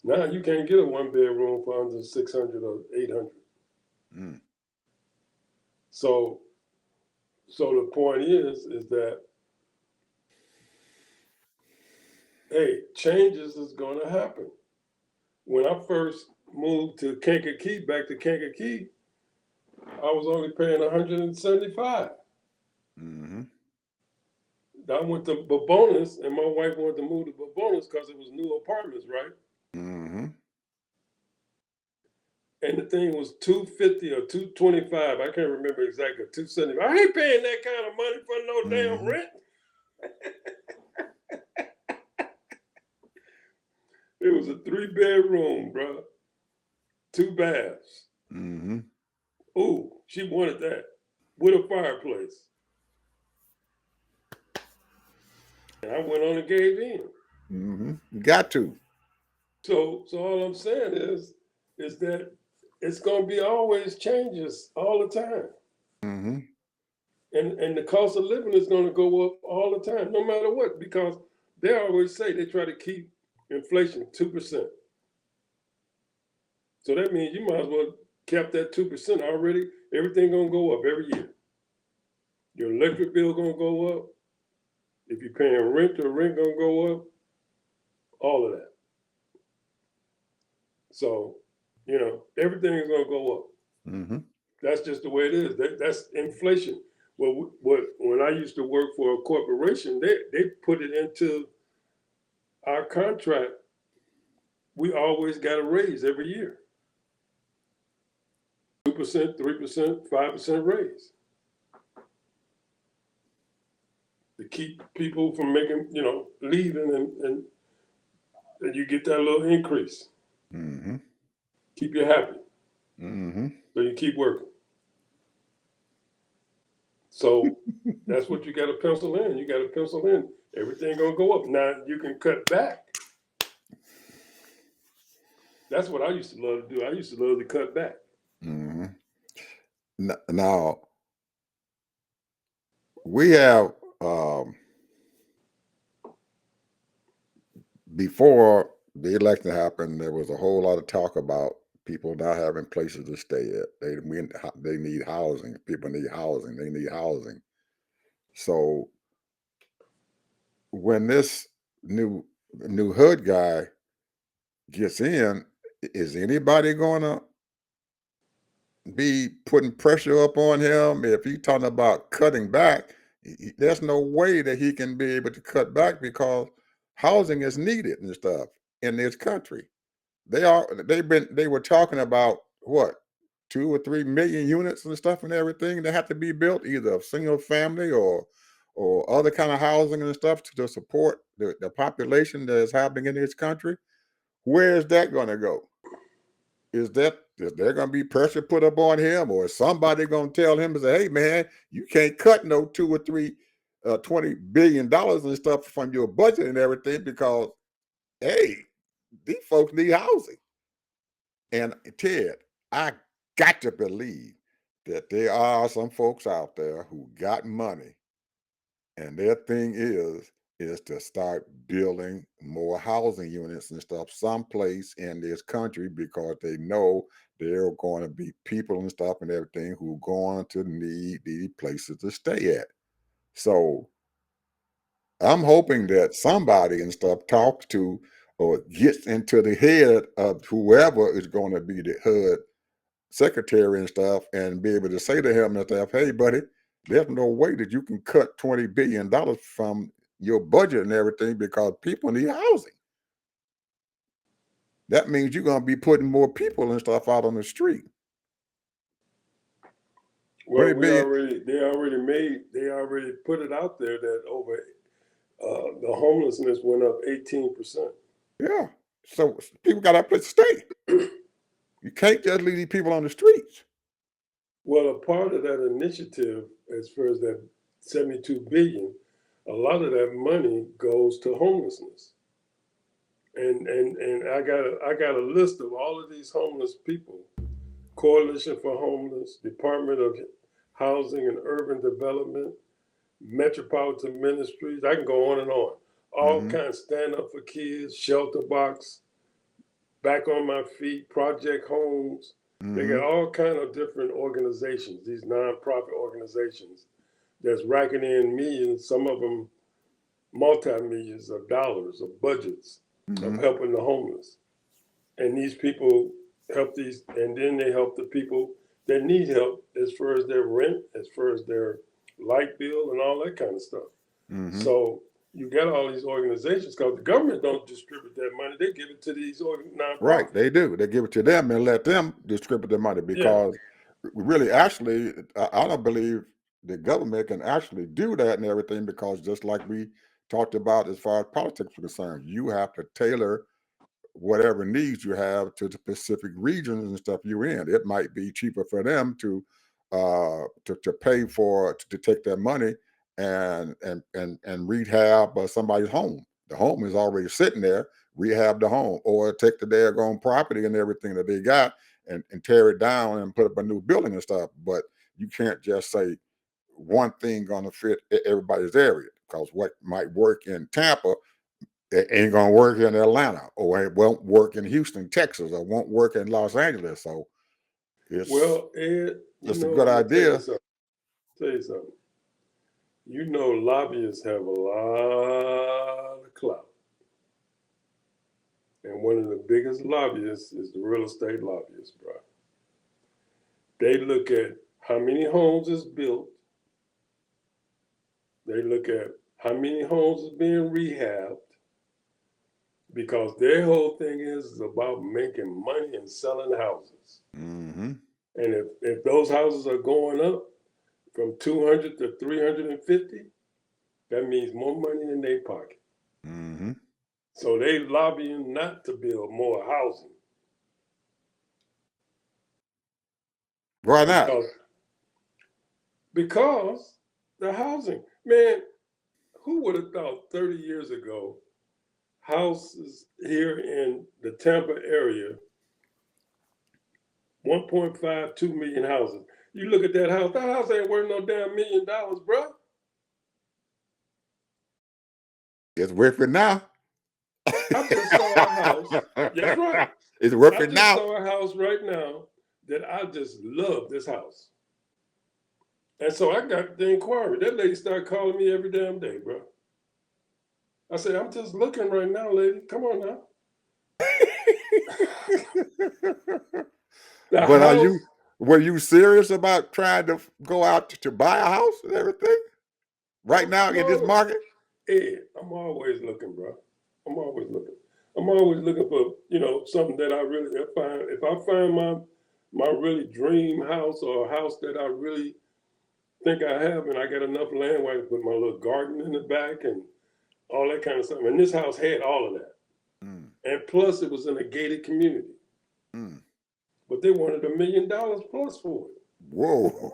Now you can't get a 1 bedroom for under 600 or 800. Mm. So the point is that, hey, changes is going to happen. When I first moved to Kankakee, back to Kankakee, I was only paying 175. Mm-hmm. I went to Bobonis, and my wife wanted to move to Bobonis because it was new apartments, right? Mm-hmm. And the thing was 250 or 225. I can't remember exactly. 275. I ain't paying that kind of money for no damn Mm-hmm. rent. It was a 3 bedroom, bro. 2 baths. Mm-hmm. Ooh, she wanted that with a fireplace. And I went on and gave in. Mm-hmm. Got to. So all I'm saying is that it's gonna be always changes all the time. Mm-hmm. And the cost of living is gonna go up all the time, no matter what, because they always say they try to keep inflation 2%. So that means you might as well cap that 2% already. Everything gonna go up every year. Your electric bill gonna go up. If you're paying rent, the rent gonna go up. All of that. So, everything is gonna go up. Mm-hmm. That's just the way it is. That's inflation. Well, when I used to work for a corporation, they put it into our contract. We always got a raise every year. 2%, 3%, 5% raise to keep people from making, leaving, and you get that little increase. Mm-hmm. Keep you happy, Mm-hmm. so you keep working. So that's what you got to pencil in. You got to pencil in. Everything gonna go up. Now you can cut back. That's what I used to love to do. I used to love to cut back. Mm-hmm. Now we have before the election happened, there was a whole lot of talk about people not having places to stay at. They need housing. People need housing. They need housing. So when this new hood guy gets in, is anybody going to be putting pressure up on him? If he's talking about cutting back, there's no way that he can be able to cut back because housing is needed and stuff in this country. They were talking about what 2 or 3 million units and stuff and everything that have to be built, either of single family or other kind of housing and stuff to support the population that is happening in this country. Where is that going to go? Is there going to be pressure put up on him, or is somebody going to tell him to say, "Hey, man, you can't cut no 2 or 3, $20 billion and stuff from your budget and everything because hey, these folks need housing." And Ted, I got to believe that there are some folks out there who got money, and their thing is to start building more housing units and stuff someplace in this country because they know there are going to be people and stuff and everything who are going to need these places to stay at. So I'm hoping that somebody and stuff talks to or gets into the head of whoever is going to be the HUD secretary and stuff and be able to say to him and stuff, "Hey, buddy, there's no way that you can cut $20 billion from your budget and everything because people need housing. That means you're going to be putting more people and stuff out on the street." Well, $20 billion. they already put it out there that over the homelessness went up 18%. Yeah. So people got to place to stay. You can't just leave these people on the streets. Well, a part of that initiative, as far as that 72 billion, a lot of that money goes to homelessness. And I got a list of all of these homeless people Coalition for Homeless, Department of Housing and Urban Development, Metropolitan Ministries. I can go on and on. All Mm-hmm. kinds, Stand Up for Kids, Shelter Box, Back on My Feet, Project Homes. They Mm-hmm. got all kind of different organizations, these nonprofit organizations that's racking in millions, some of them multi-millions of dollars of budgets of Mm-hmm. helping the homeless. And these people help these, and then they help the people that need help as far as their rent, as far as their light bill and all that kind of stuff. Mm-hmm. So you got all these organizations because the government don't distribute that money; they give it to these Right, nonprofits. they do. They give it to them and let them distribute the money Yeah. because really, actually, I don't believe the government can actually do that and everything because just like we talked about as far as politics are concerned, you have to tailor whatever needs you have to the specific regions and stuff you're in. It might be cheaper for them to pay for to take their money and rehab somebody's home. The home is already sitting there. Rehab the home, or take the daggone property and everything that they got and tear it down and put up a new building and stuff. But you can't just say one thing gonna fit everybody's area because what might work in Tampa it ain't gonna work in Atlanta, or it won't work in Houston, Texas, or won't work in Los Angeles. So it's Well, Ed, it's a good I'm gonna tell you idea. something. Tell you something. Lobbyists have a lot of clout, and one of the biggest lobbyists is the real estate lobbyists, bro. They look at how many homes is built. They look at how many homes is being rehabbed because their whole thing is about making money and selling houses. Mm-hmm. And if those houses are going up from 200 to 350, that means more money in their pocket. Mm-hmm. So they lobbying not to build more housing Why not? because the housing, man, who would have thought 30 years ago houses here in the Tampa area, 1.5, 2 million houses. You look at that house ain't worth no damn $1 million, bro. It's working now. I just saw a house. That's right. It's I working just now. saw a house right now that I just love this house. And so I got the inquiry. That lady started calling me every damn day, bro. I said, I'm just looking right now, lady. Come on now. The But house, were you serious about trying to go out to buy a house and everything right now I'm in this always, market? Ed, I'm always looking, bro. I'm always looking. I'm always looking for, something that I really find. If I find my really dream house or a house that I really think I have, and I got enough land where I can put my little garden in the back and all that kind of stuff. And this house had all of that. Mm, And plus, it was in a gated community. mm. But they wanted $1 million plus for it. Whoa.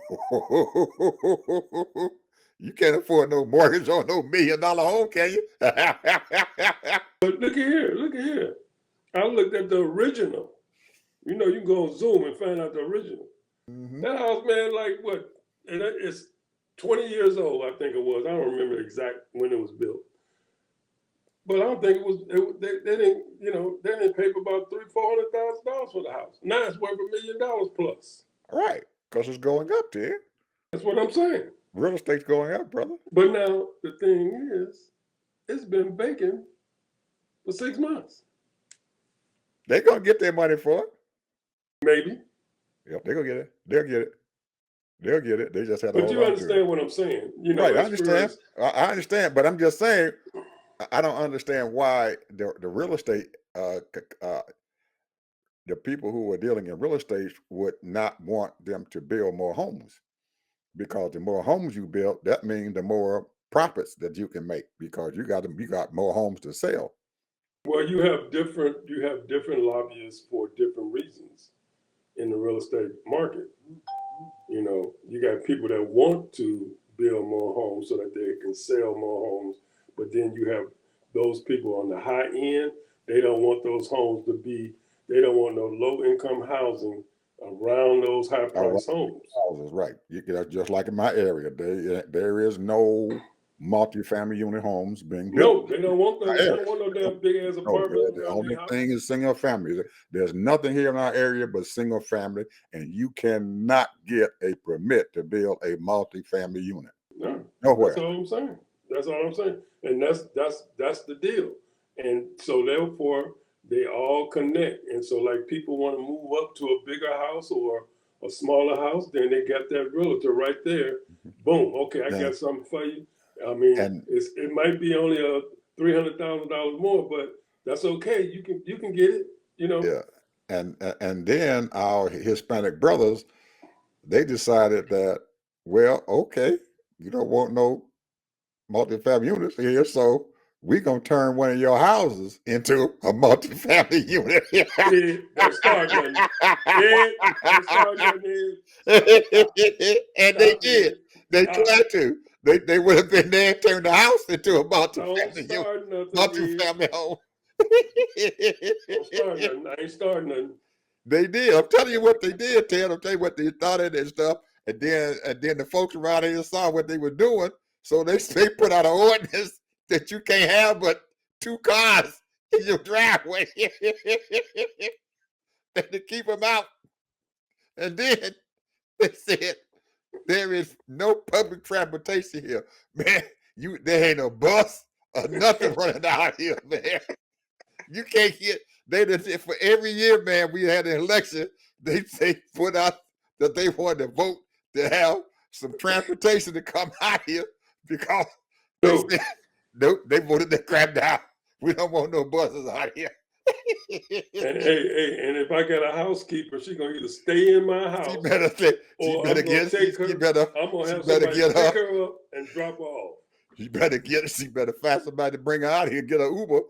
You can't afford no mortgage on no $1 million home, can you? But look at here. I looked at the original. You can go on Zoom and find out the original. Mm-hmm. That house, man, like what? And it's 20 years old, I think it was. I don't remember exact when it was built. But I don't think it was. They didn't. They didn't pay for about $300,000-$400,000 for the house. Now it's worth $1 million plus. Right, because it's going up there. That's what I'm saying. Real estate's going up, brother. But now the thing is, it's been vacant for 6 months, They're gonna get their money for it. maybe. Yep, they're gonna get it. They'll get it. They'll get it. They just have to But hold you on to it. understand what I'm saying? Right, I As far understand. as I understand, but I'm just saying I don't understand why the real estate the people who are dealing in real estate would not want them to build more homes, because the more homes you build, that means the more profits that you can make, because you got more homes to sell. well, you have different lobbyists for different reasons in the real estate market. You got people that want to build more homes so that they can sell more homes, but then you have those people on the high end. They don't want those homes to be. They don't want no low income housing around those high Around price homes. houses, right? Just like in my area, there is no multifamily unit homes being built. No, they don't want them. They Area. don't want no damn big ass No, apartments the around only their house. thing is single family. There's nothing here in our area but single family, and you cannot get a permit to build a multifamily unit. No, Nowhere. that's all I'm saying. That's all I'm saying. And that's the deal. And so therefore they all connect. And so like people want to move up to a bigger house or a smaller house, then they got that realtor right there. Boom. Okay, I got something for you. I mean, it might be only a $300,000 more, but that's okay. You can get it. You know. Yeah. And then our Hispanic brothers, they decided that, well, okay, you don't want no multifamily units here, so we're gonna turn one of your houses into a multifamily unit. Don't start nothing. Don't start nothing. And they did. They tried to. They would have been there and turned the house into a multifamily unit. Multifamily home. Don't start nothing. I ain't starting nothing. They did. I'm telling you what they did, Ted. I'm telling you what they thought of and stuff. And then the folks around here saw what they were doing. So they put out an ordinance that you can't have but 2 cars in your driveway. To keep them out. And then they said, there is no public transportation here. Man, there ain't a bus or nothing running out here, man. You can't get, for every year, man, we had an election, they put out that they wanted to vote to have some transportation to come out here because they said, nope, they voted to crap down. We don't want no buses out here. And and if I got a housekeeper, she's gonna either stay in my house. She better get her up and drop her off. She better find somebody to bring her out here and get an Uber.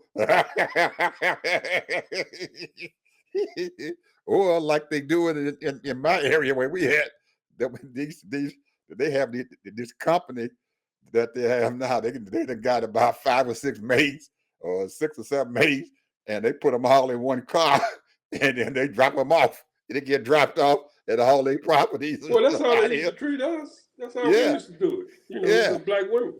Or like they do it in my area where we had they have this company that they have now. They done got about 5 or 6 maids or 6 or 7 maids, and they put them all in one car and then they drop them off. They get dropped off at all their properties. Well, that's how they used to treat us. That's how we used to do it. You know, with black women.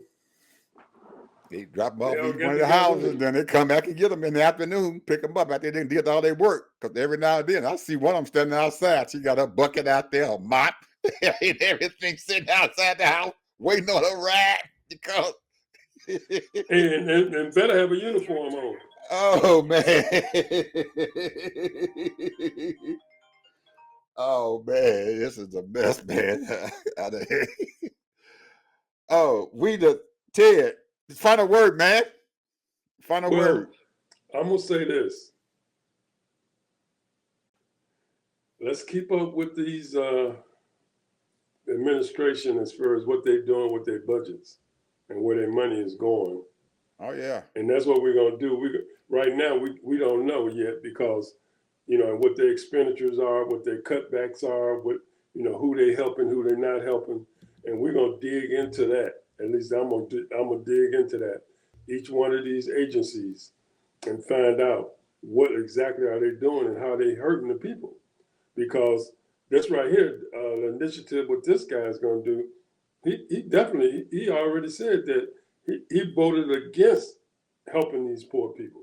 They drop them off in one of the houses, then they come back and get them in the afternoon, pick them up after they did all their work. Because every now and then, I see one of them standing outside. She got a bucket out there, a mop, and everything sitting outside the house, waiting on her ride. Because and better have a uniform on. Oh, man. Oh, man, this is a mess, man. Oh, Ted, final word, man. Final word. I'm going to say this. Let's keep up with these administration as far as what they're doing with their budgets and where their money is going. Oh, yeah. And that's what we're going to do. Right now, we don't know yet because, you know, what their expenditures are, what their cutbacks are, what, you know, who they helping, who they're not helping. And we're going to dig into that. At least I'm going to dig into that. Each one of these agencies and find out what exactly are they doing and how they hurting the people. Because this right here, the initiative, what this guy is going to do, he already said that he voted against helping these poor people.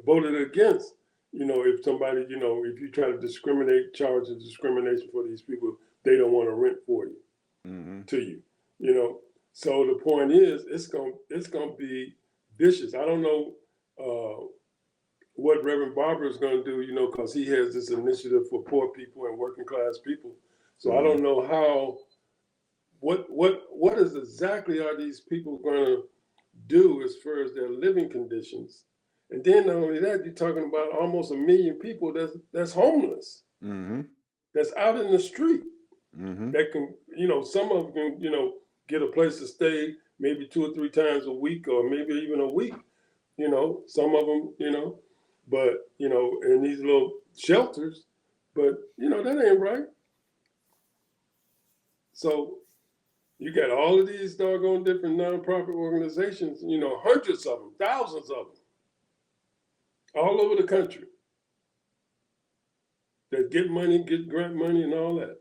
Voted against, you know, if somebody, you know, if you try to charge of discrimination for these people, they don't want to rent for you, to you, you know. So the point is, it's gonna be vicious. I don't know what Reverend Barber is going to do, you know, because he has this initiative for poor people and working class people. So I don't know how. What is exactly are these people going to do as far as their living conditions? And then not only that, you're talking about almost 1 million people that's homeless, that's out in the street, that can, you know, some of them can, you know, get a place to stay maybe 2 or 3 times a week or maybe even a week, you know, some of them, you know, but, you know, in these little shelters, but, you know, that ain't right. So you got all of these doggone different nonprofit organizations, you know, hundreds of them, thousands of them, all over the country. that get money, get grant money and all that.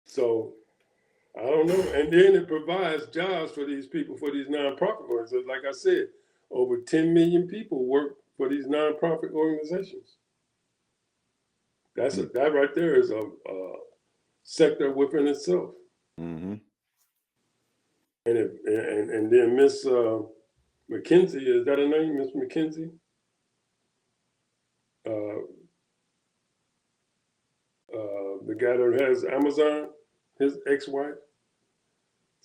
So I don't know. And then it provides jobs for these people, for these nonprofit organizations. Like I said, over 10 million people work for these nonprofit organizations. That right there is a sector within itself. Mm-hmm. And then Miss McKinsey, is that her name, Miss McKinsey? The guy that has Amazon, his ex-wife,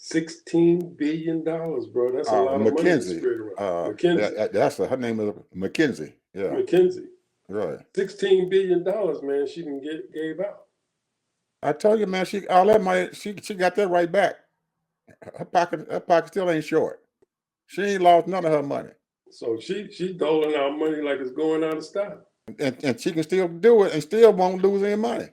$16 billion, bro. That's a lot of money to spread around. McKinsey. Her name is McKinsey. Yeah. McKinsey. Right. $16 billion, man, she gave out. I told you, man, all that money, she got that right back. Her pocket still ain't short. She ain't lost none of her money. So she doling out money like it's going out of style. And she can still do it and still won't lose any money.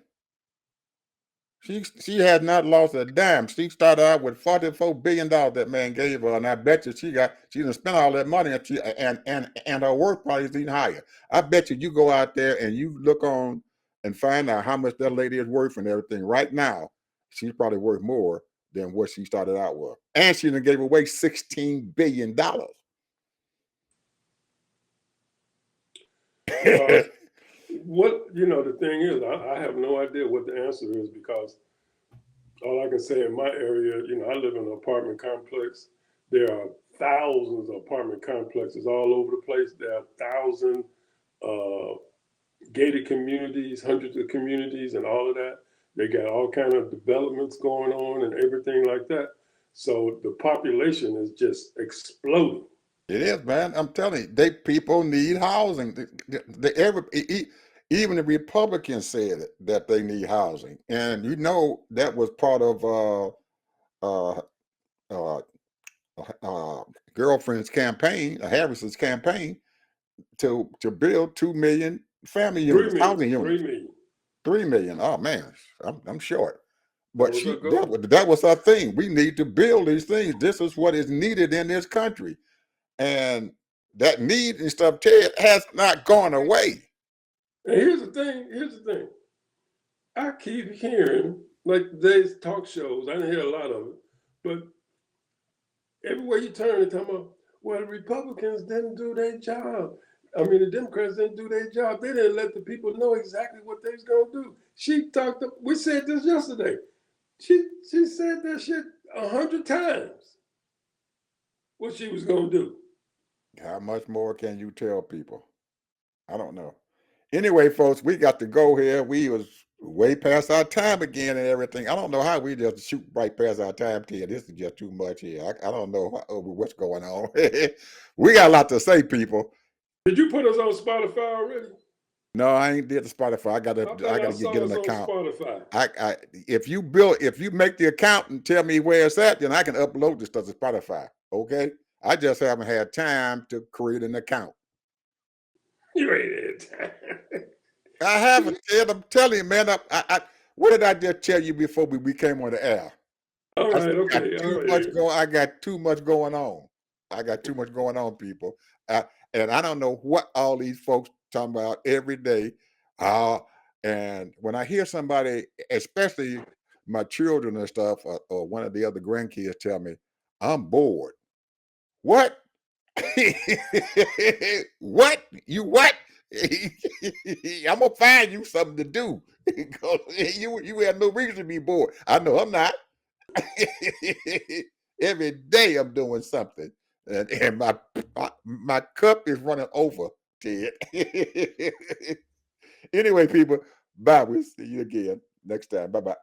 She has not lost a dime. She started out with $44 billion that man gave her, and I bet you she done spent all that money, and her worth probably is even higher. I bet you go out there and you look on and find out how much that lady is worth and everything. Right now, she's probably worth more than what she started out with, and she done gave away $16 billion. The thing is, I have no idea what the answer is, because all I can say in my area, I live in an apartment complex. There are thousands of apartment complexes all over the place. There are 1,000 gated communities, hundreds of communities, and all of that. They got all kind of developments going on and everything like that. So the population is just exploding. It is, man. I'm telling you, people need housing. Even the Republicans said that they need housing, and that was part of girlfriend's campaign, Harris's campaign, to build 2 million family units, housing units. 3 million. Oh man, I'm short. But that was our thing. We need to build these things. This is what is needed in this country. And that need and stuff, Ted, has not gone away. And here's the thing. I keep hearing, like today's talk shows, I didn't hear a lot of it, but everywhere you turn, they're talking about, well, the Republicans didn't do their job. I mean, the Democrats didn't do their job. They didn't let the people know exactly what they was going to do. We said this yesterday. She said that shit 100 times, what she was going to do. How much more can you tell people? I don't know. Anyway, folks, we got to go here. We was way past our time again and everything. I don't know how we just shoot right past our time, Ted. This is just too much here. I don't know what's going on. We got a lot to say, people. Did you put us on Spotify already? No, I ain't did the Spotify. I gotta get an account. Spotify. If you make the account and tell me where it's at, then I can upload this stuff to Spotify. Okay? I just haven't had time to create an account. You ain't had time. I haven't, Ted. I'm telling you, man. What did I just tell you before we came on the air? All right, okay. I got too much going on. I got too much going on, people. And I don't know what all these folks talking about every day. And when I hear somebody, especially my children and stuff, or one of the other grandkids tell me, I'm bored. What? What? You what? I'm gonna find you something to do. You have no reason to be bored. I know I'm not. Every day I'm doing something, and my cup is running over, Ted. Anyway, people, bye. We'll see you again next time. Bye-bye.